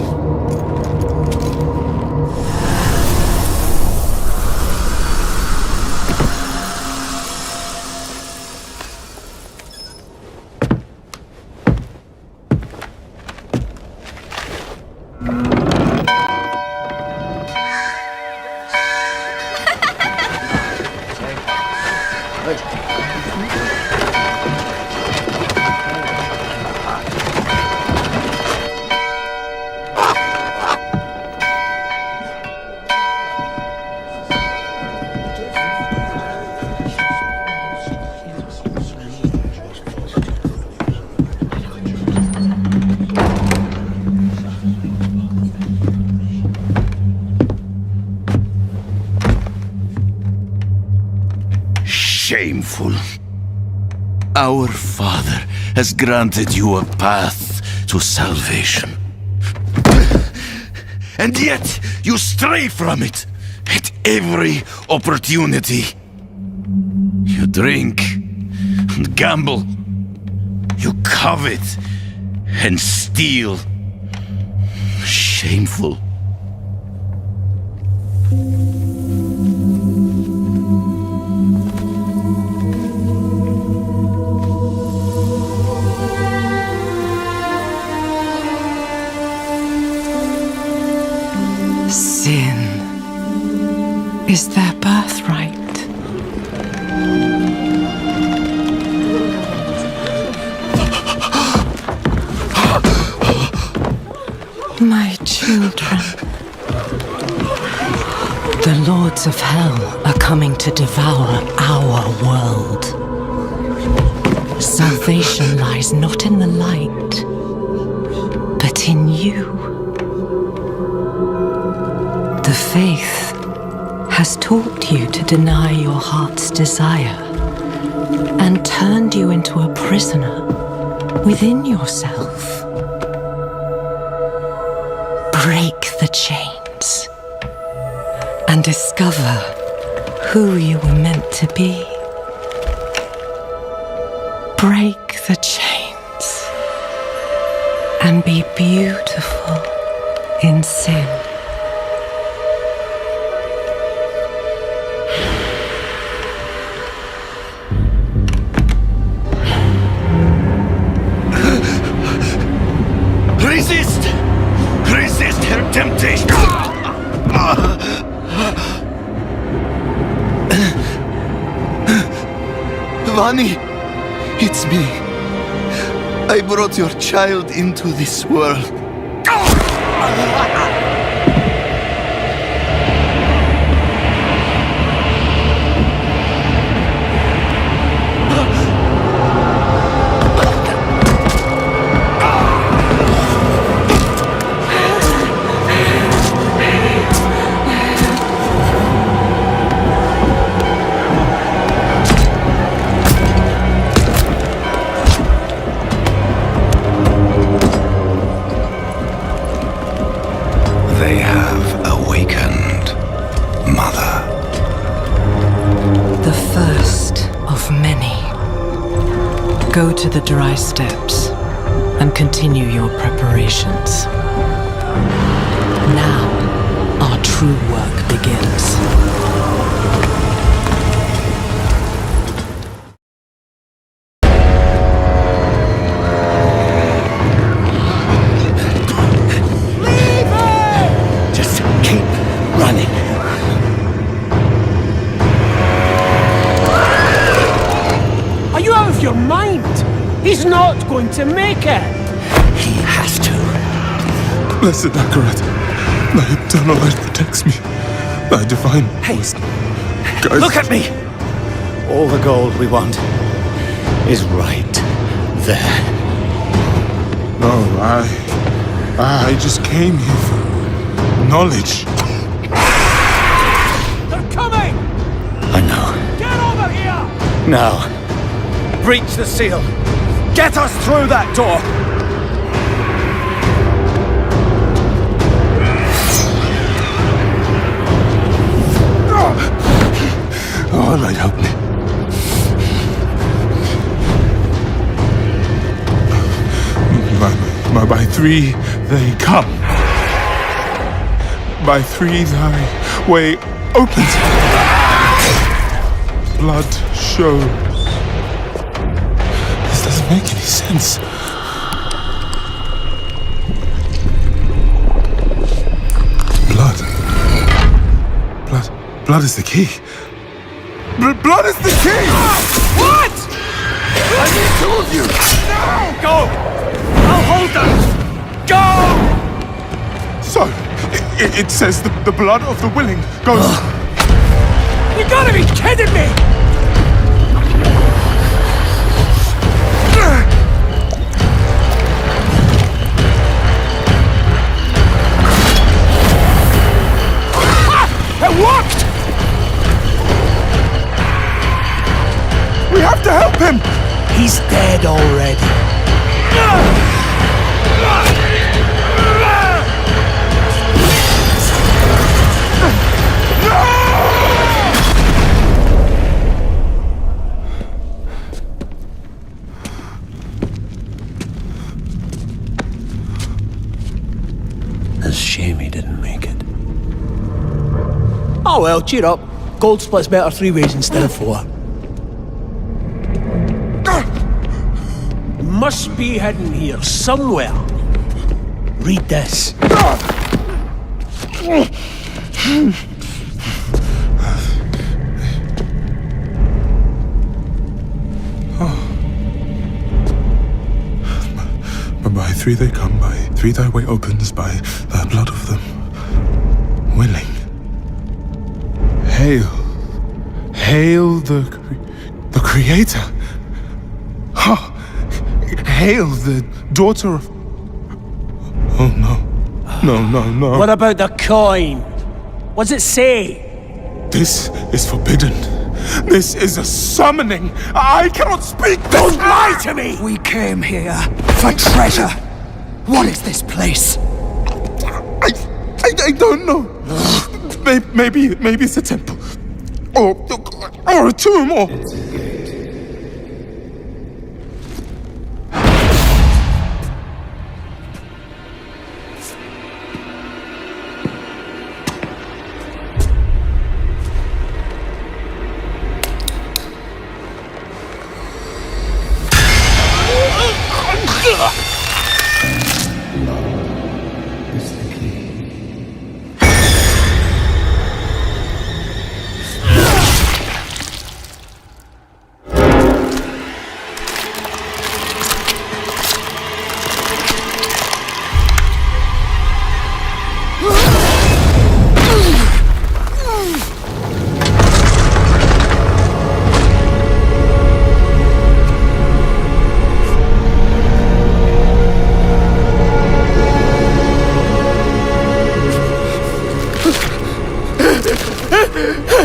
shameful. Our Father has granted you a path to salvation. And yet, you stray from it at every opportunity. You drink and gamble. You covet and steal. Shameful. Sin is their birthright. My children. The lords of hell are coming to devour our world. Salvation lies not in the light, but in you. The faith has taught you to deny your heart's desire and turned you into a prisoner within yourself. Break the chains and discover who you were meant to be. Break the chains and be beautiful in sin. Resist her temptation! Vani, it's me. I brought your child into this world. They have awakened, Mother. The first of many. Go to the dry steps and continue your preparations. Now, our true work begins. Your mind. He's not going to make it. He has to. Blessed Akarat, thy eternal light protects me. Thy divine wisdom guides. Look at me! All the gold we want is right there. No, I just came here for knowledge. They're coming! I know. Get over here! Now. Breach the seal! Get us through that door! Oh, Lord, help me. By three they come. By three thy way opens. Blood show. This doesn't make any sense. Blood is the key. Blood is the key! What? I need two of you! No! Go! I'll hold them! Go! So, it says the blood of the willing goes... You gotta be kidding me! It worked! Stop him! He's dead already. It's a shame he didn't make it. Oh well, cheer up. Gold splits better 3 ways instead of 4. Must be hidden here somewhere. Read this. By 3 they come, by 3 thy way opens, by the blood of them willing. Hail, hail the Creator. Ha! Hail the daughter of... Oh no, no. What about the coin? What's it say? This is forbidden. This is a summoning. I cannot speak this. Don't lie to me! We came here for treasure. What is this place? I don't know. Maybe it's a temple. Or a tomb, or...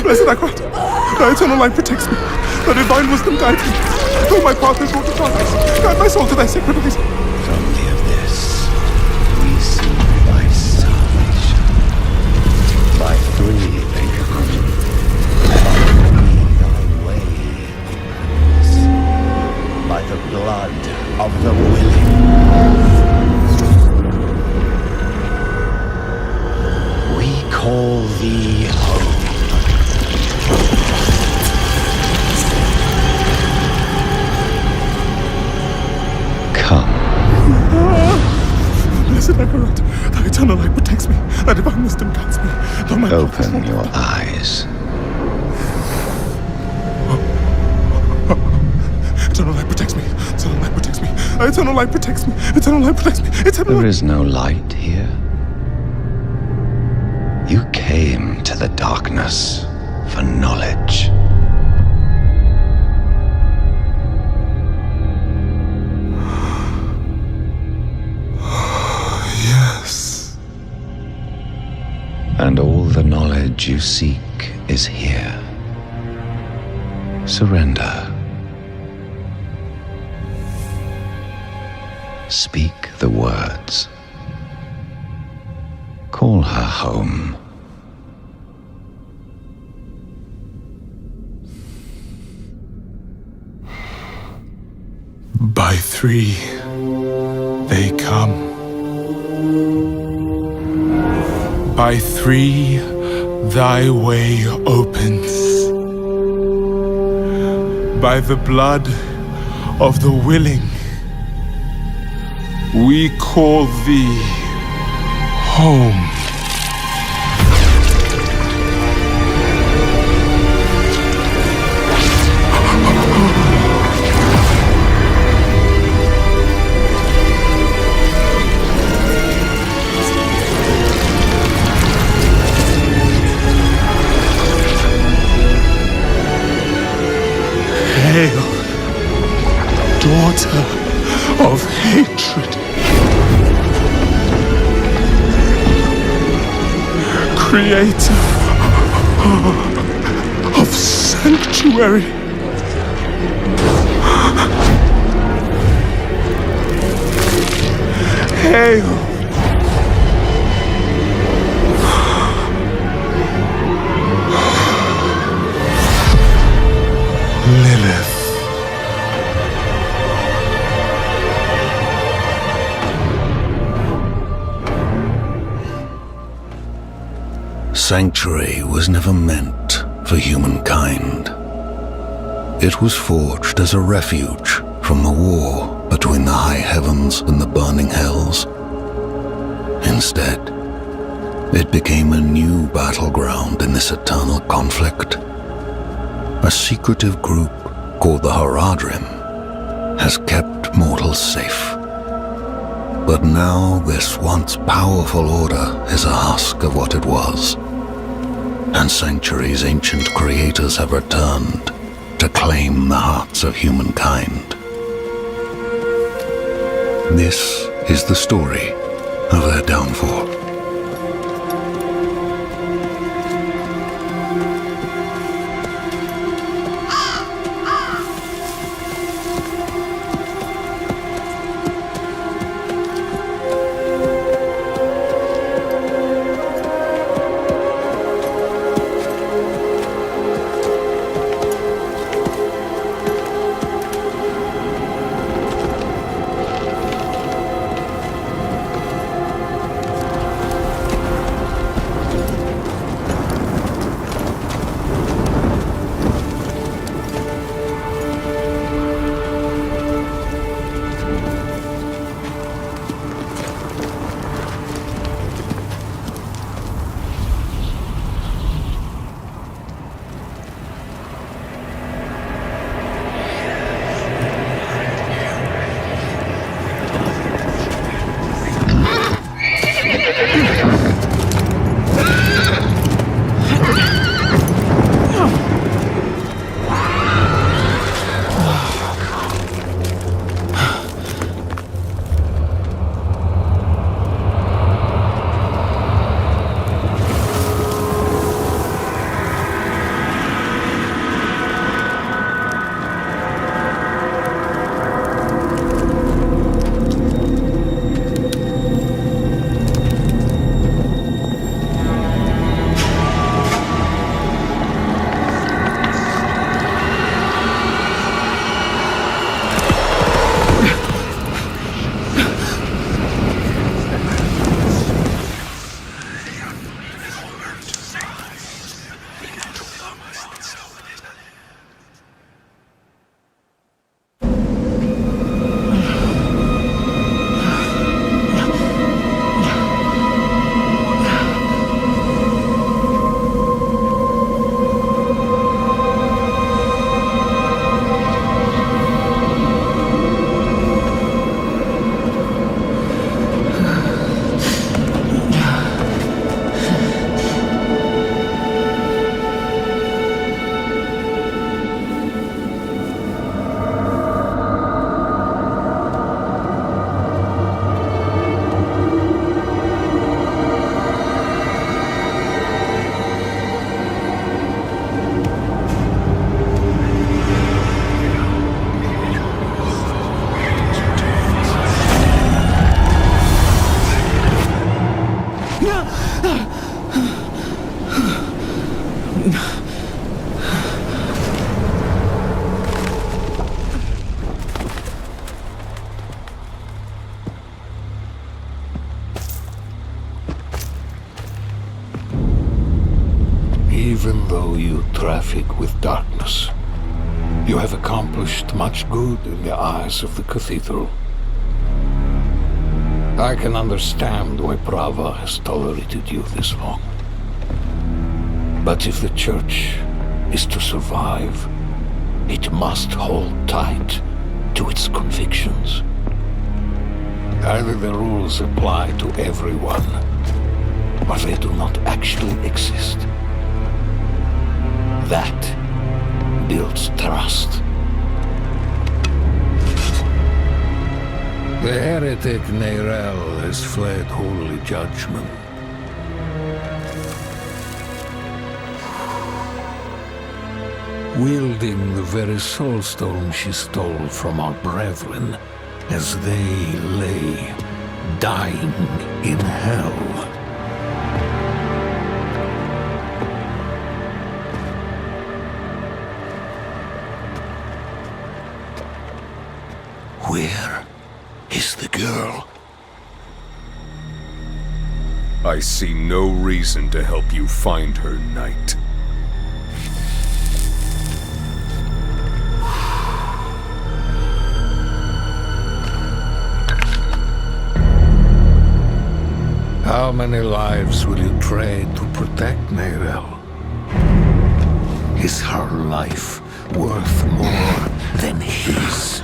Blessed Akarat, thy eternal light protects me. Thy divine wisdom guides me. Though my path is wrought to darkness, guide my soul to thy sacred ways. From the abyss, we see thy salvation. By 3 they come, thy way. By the blood of the willing. We call thee home. Blessed Akarat, thy eternal light protects me, thy divine wisdom guides me. Though my Open your eyes. Eternal light protects me, eternal light protects me, eternal light protects me, eternal light protects me, eternal light... There is no light here. You came to the darkness for knowledge. Yes. And all the knowledge you seek is here. Surrender. Speak the words. Call her home. By 3 they come. By 3 thy way opens. By the blood of the willing, we call thee home. Hail, daughter of hatred, creator of sanctuary, Hail! Lilith. Sanctuary was never meant for humankind. It was forged as a refuge from the war between the high heavens and the burning hells. Instead, it became a new battleground in this eternal conflict. A secretive group called the Haradrim has kept mortals safe. But now this once powerful order is a husk of what it was, and Sanctuary's ancient creators have returned to claim the hearts of humankind. This is the story of their downfall. Even though you traffic with darkness, you have accomplished much good in the eyes of the cathedral. I can understand why Prava has tolerated you this long. But if the Church is to survive, it must hold tight to its convictions. Either the rules apply to everyone, or they do not actually exist. That builds trust. The heretic Neyrelle has fled holy judgment. Wielding the very Soulstone she stole from our brethren as they lay dying in hell. Where is the girl? I see no reason to help you find her, Knight. How many lives will you trade to protect Neyrelle? Is her life worth more than his?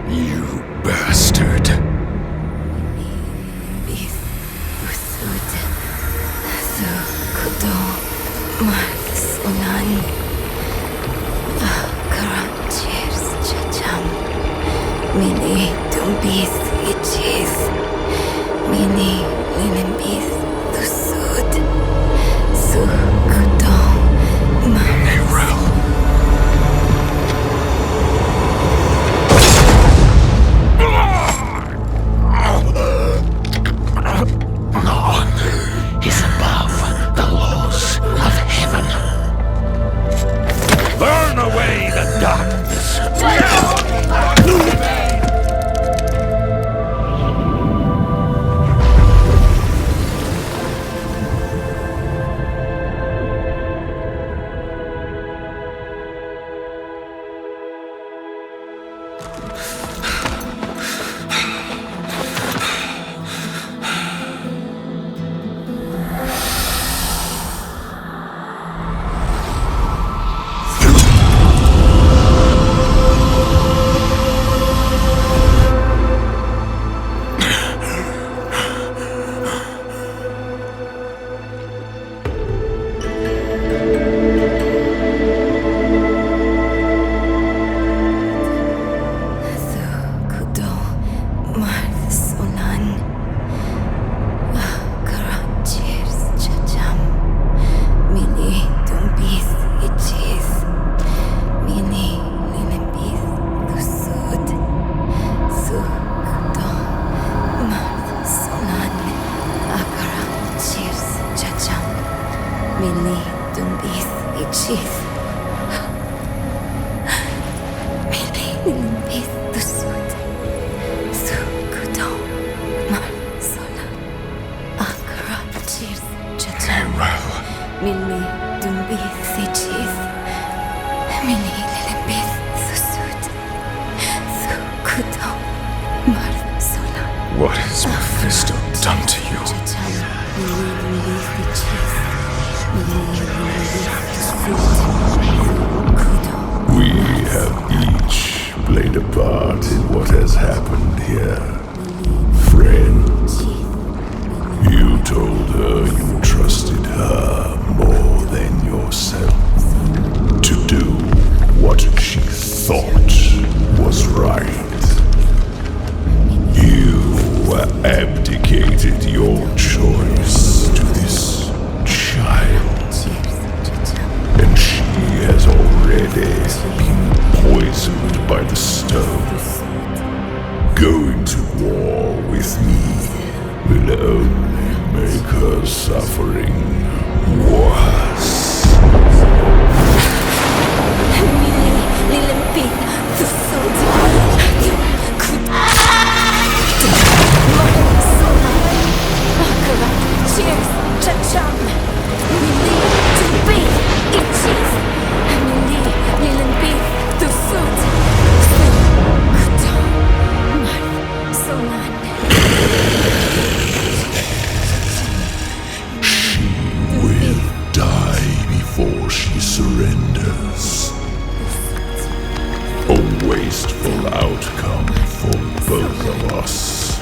You bastard. Mini dumbis itches. Mini linimbis tusud. Sukudon. Neyrelle. No one is above the laws of heaven. Burn away the darkness. What has Mephisto done to you? We have each played a part in what has happened here. Friend, you told her you trusted her more than yourself to do what she thought was right. You abdicated your choice to this child, and she has already been poisoned by the stone. Going to war with me will only make her suffering worse. Surrenders. A wasteful outcome for both of us.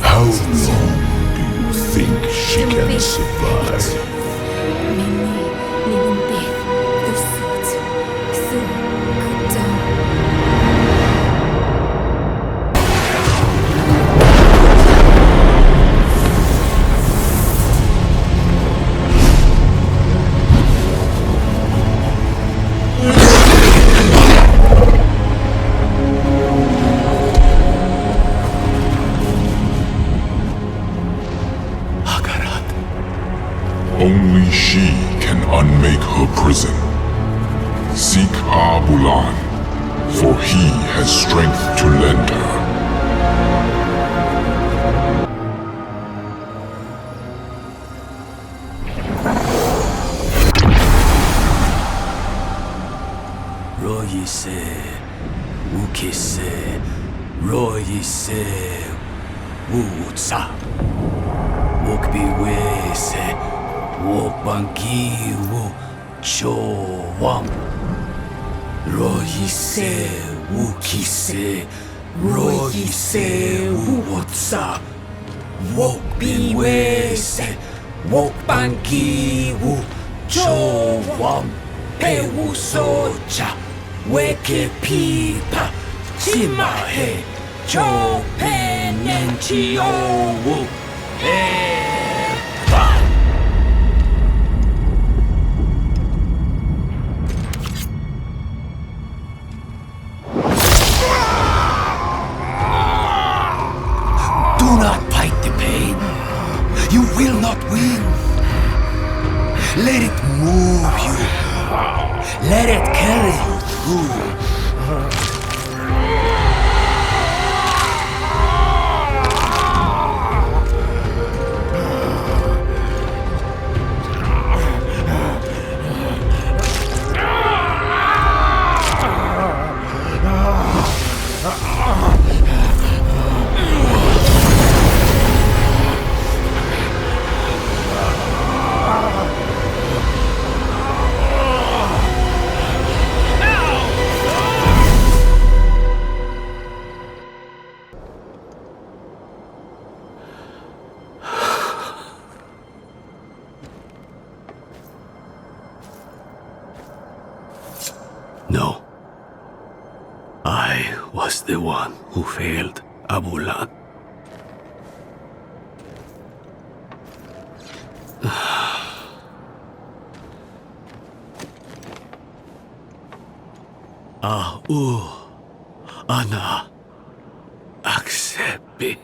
How long do you think she can survive? Only she can unmake her prison. Seek Abulan, for he has strength to lend her. Royise, Ukise, Royise, Wutsa, Wokbiwese, Wokbankiwu, Chowam. Royise, Ukise, Royise, Wutsa, Wokbiwese, Wokbankiwu, Chowam. Pewusocha, Weke Pipa, Chimahe, Cho Penenchi Owu, Eva. Do not fight the pain. You will not win. Let it move you. Let it carry you through. No. I was the one who failed Abulan. Ana accept me.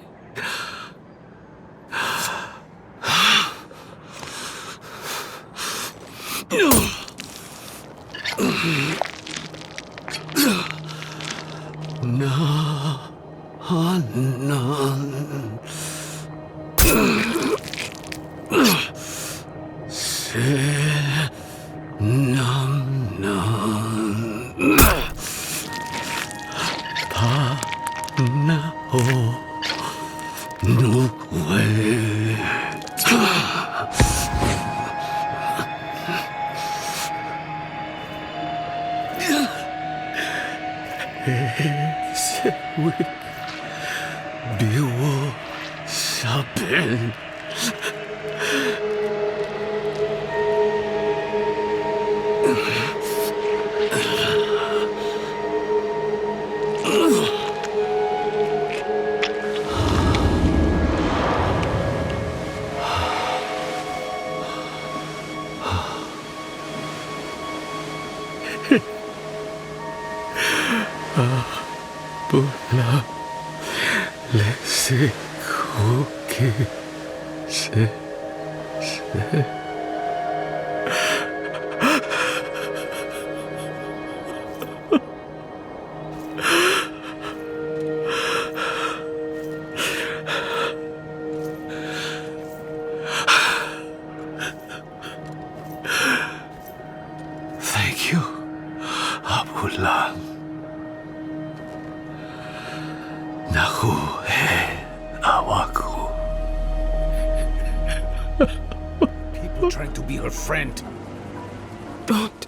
People trying to be her friend. Don't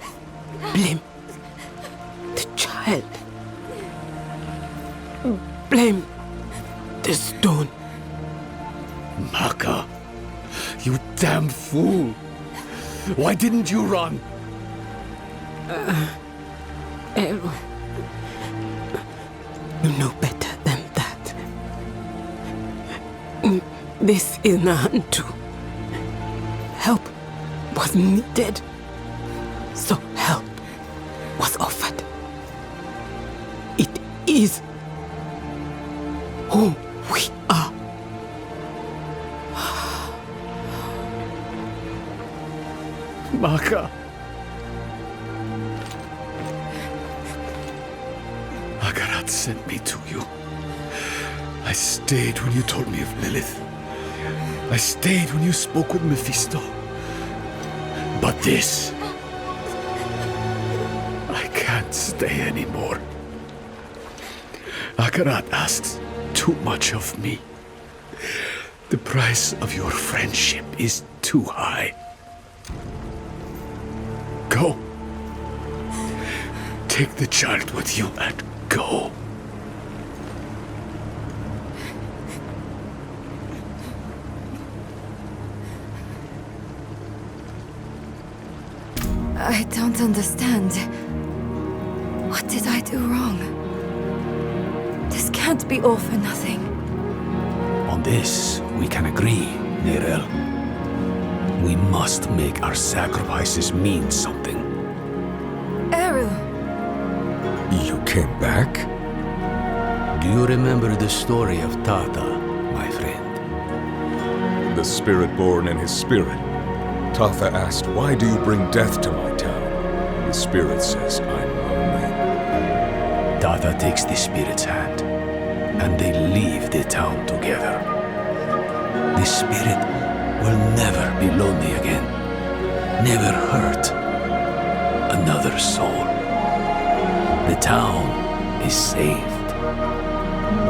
blame the child. Blame the stone. Maka, you damn fool. Why didn't you run? You know better than that. This is Nahantu. Help was needed, so help was offered. It is who we are. Maka. Akarat sent me to you. I stayed when you told me of Lilith. I stayed when you spoke with Mephisto. But this... I can't stay anymore. Akarat asks too much of me. The price of your friendship is too high. Go. Take the child with you and go. I don't understand. What did I do wrong? This can't be all for nothing. On this, we can agree, Neyrelle. We must make our sacrifices mean something. Eru! You came back? Do you remember the story of Tata, my friend? The spirit born in his spirit. Tatha asked, "Why do you bring death to my town?" The spirit says, "I'm lonely." Tata takes the spirit's hand, and they leave the town together. The spirit will never be lonely again. Never hurt another soul. The town is saved.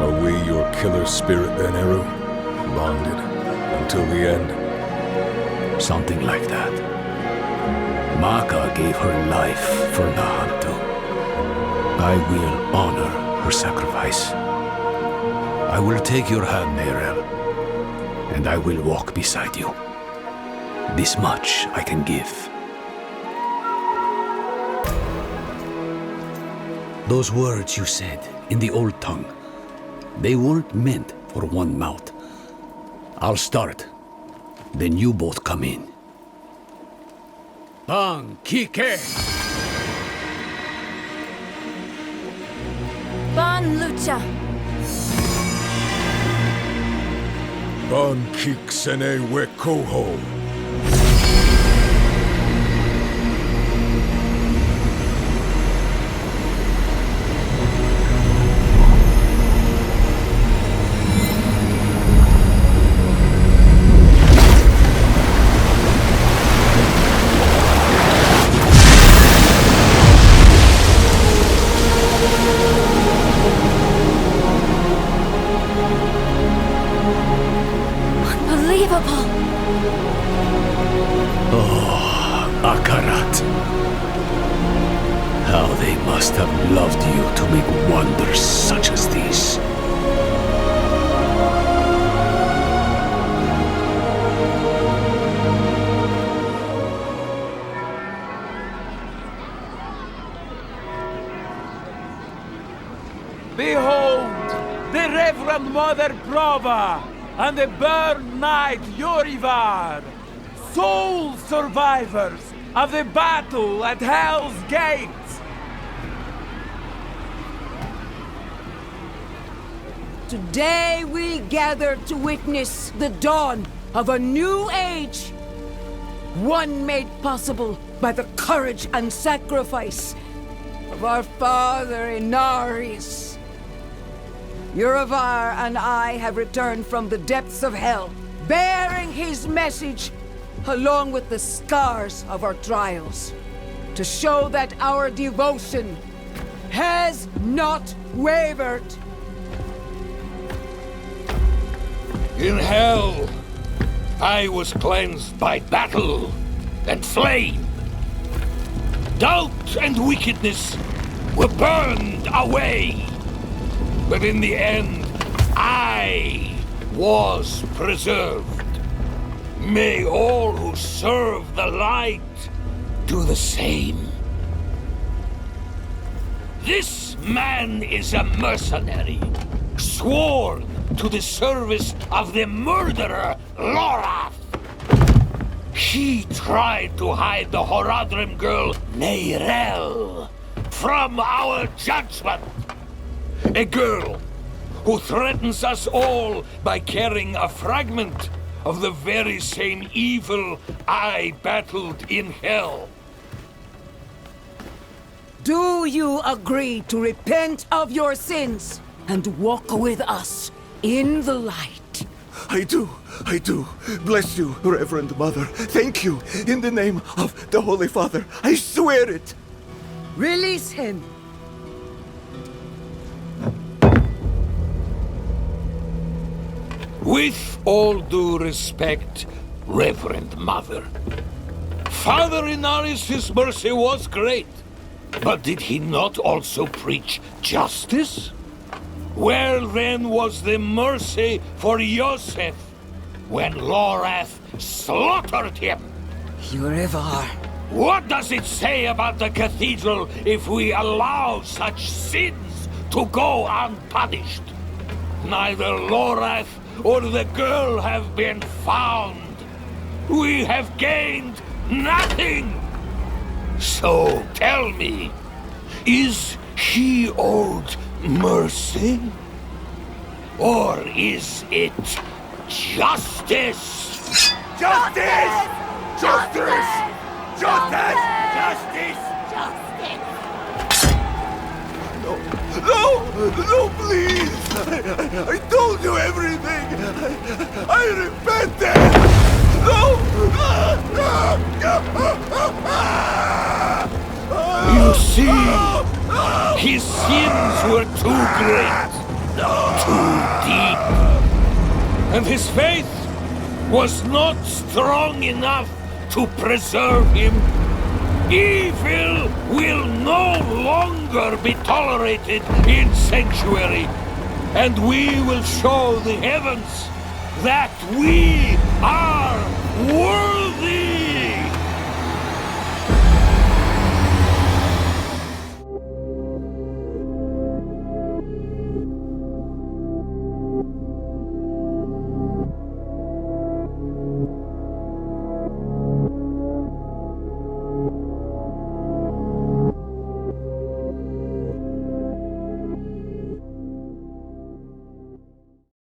Are we your killer spirit then, Eru? Bonded until the end? Something like that. Maka gave her life for Nahantu. I will honor her sacrifice. I will take your hand, Neyrelle, and I will walk beside you. This much I can give. Those words you said in the old tongue, they weren't meant for one mouth. I'll start. Then you both come in. Bang, Kike! Ban Lucha! Ban Kik Sene Wekoho. Akarat. How they must have loved you to make wonders such as these. Behold, the Reverend Mother Prova and the Burn Knight Yorivar, sole survivors of the battle at Hell's Gate. Today we gather to witness the dawn of a new age. One made possible by the courage and sacrifice of our father Inarius. Yorivar and I have returned from the depths of hell, bearing his message along with the scars of our trials, to show that our devotion has not wavered. In hell, I was cleansed by battle and flame. Doubt and wickedness were burned away. But in the end, I was preserved. May all who serve the light do the same. This man is a mercenary, sworn to the service of the murderer, Lorath. He tried to hide the Horadrim girl, Neyrelle, from our judgment. A girl who threatens us all by carrying a fragment of the very same evil I battled in hell. Do you agree to repent of your sins and walk with us in the light? I do. Bless you, Reverend Mother. Thank you. In the name of the Holy Father, I swear it. Release him. With all due respect, Reverend Mother, Father Inarius' mercy was great, but did he not also preach justice? Where then was the mercy for Yosef when Lorath slaughtered him? Yorivar. What does it say about the cathedral if we allow such sins to go unpunished? Neither Lorath or the girl have been found. We have gained nothing. So tell me, is he owed mercy? Or is it justice? Justice! Justice! Justice! Justice! No, please! I told you everything! I repented! You see, his sins were too great, too deep, and his faith was not strong enough to preserve him. Evil will no longer be tolerated in Sanctuary, and we will show the heavens that we are worthy.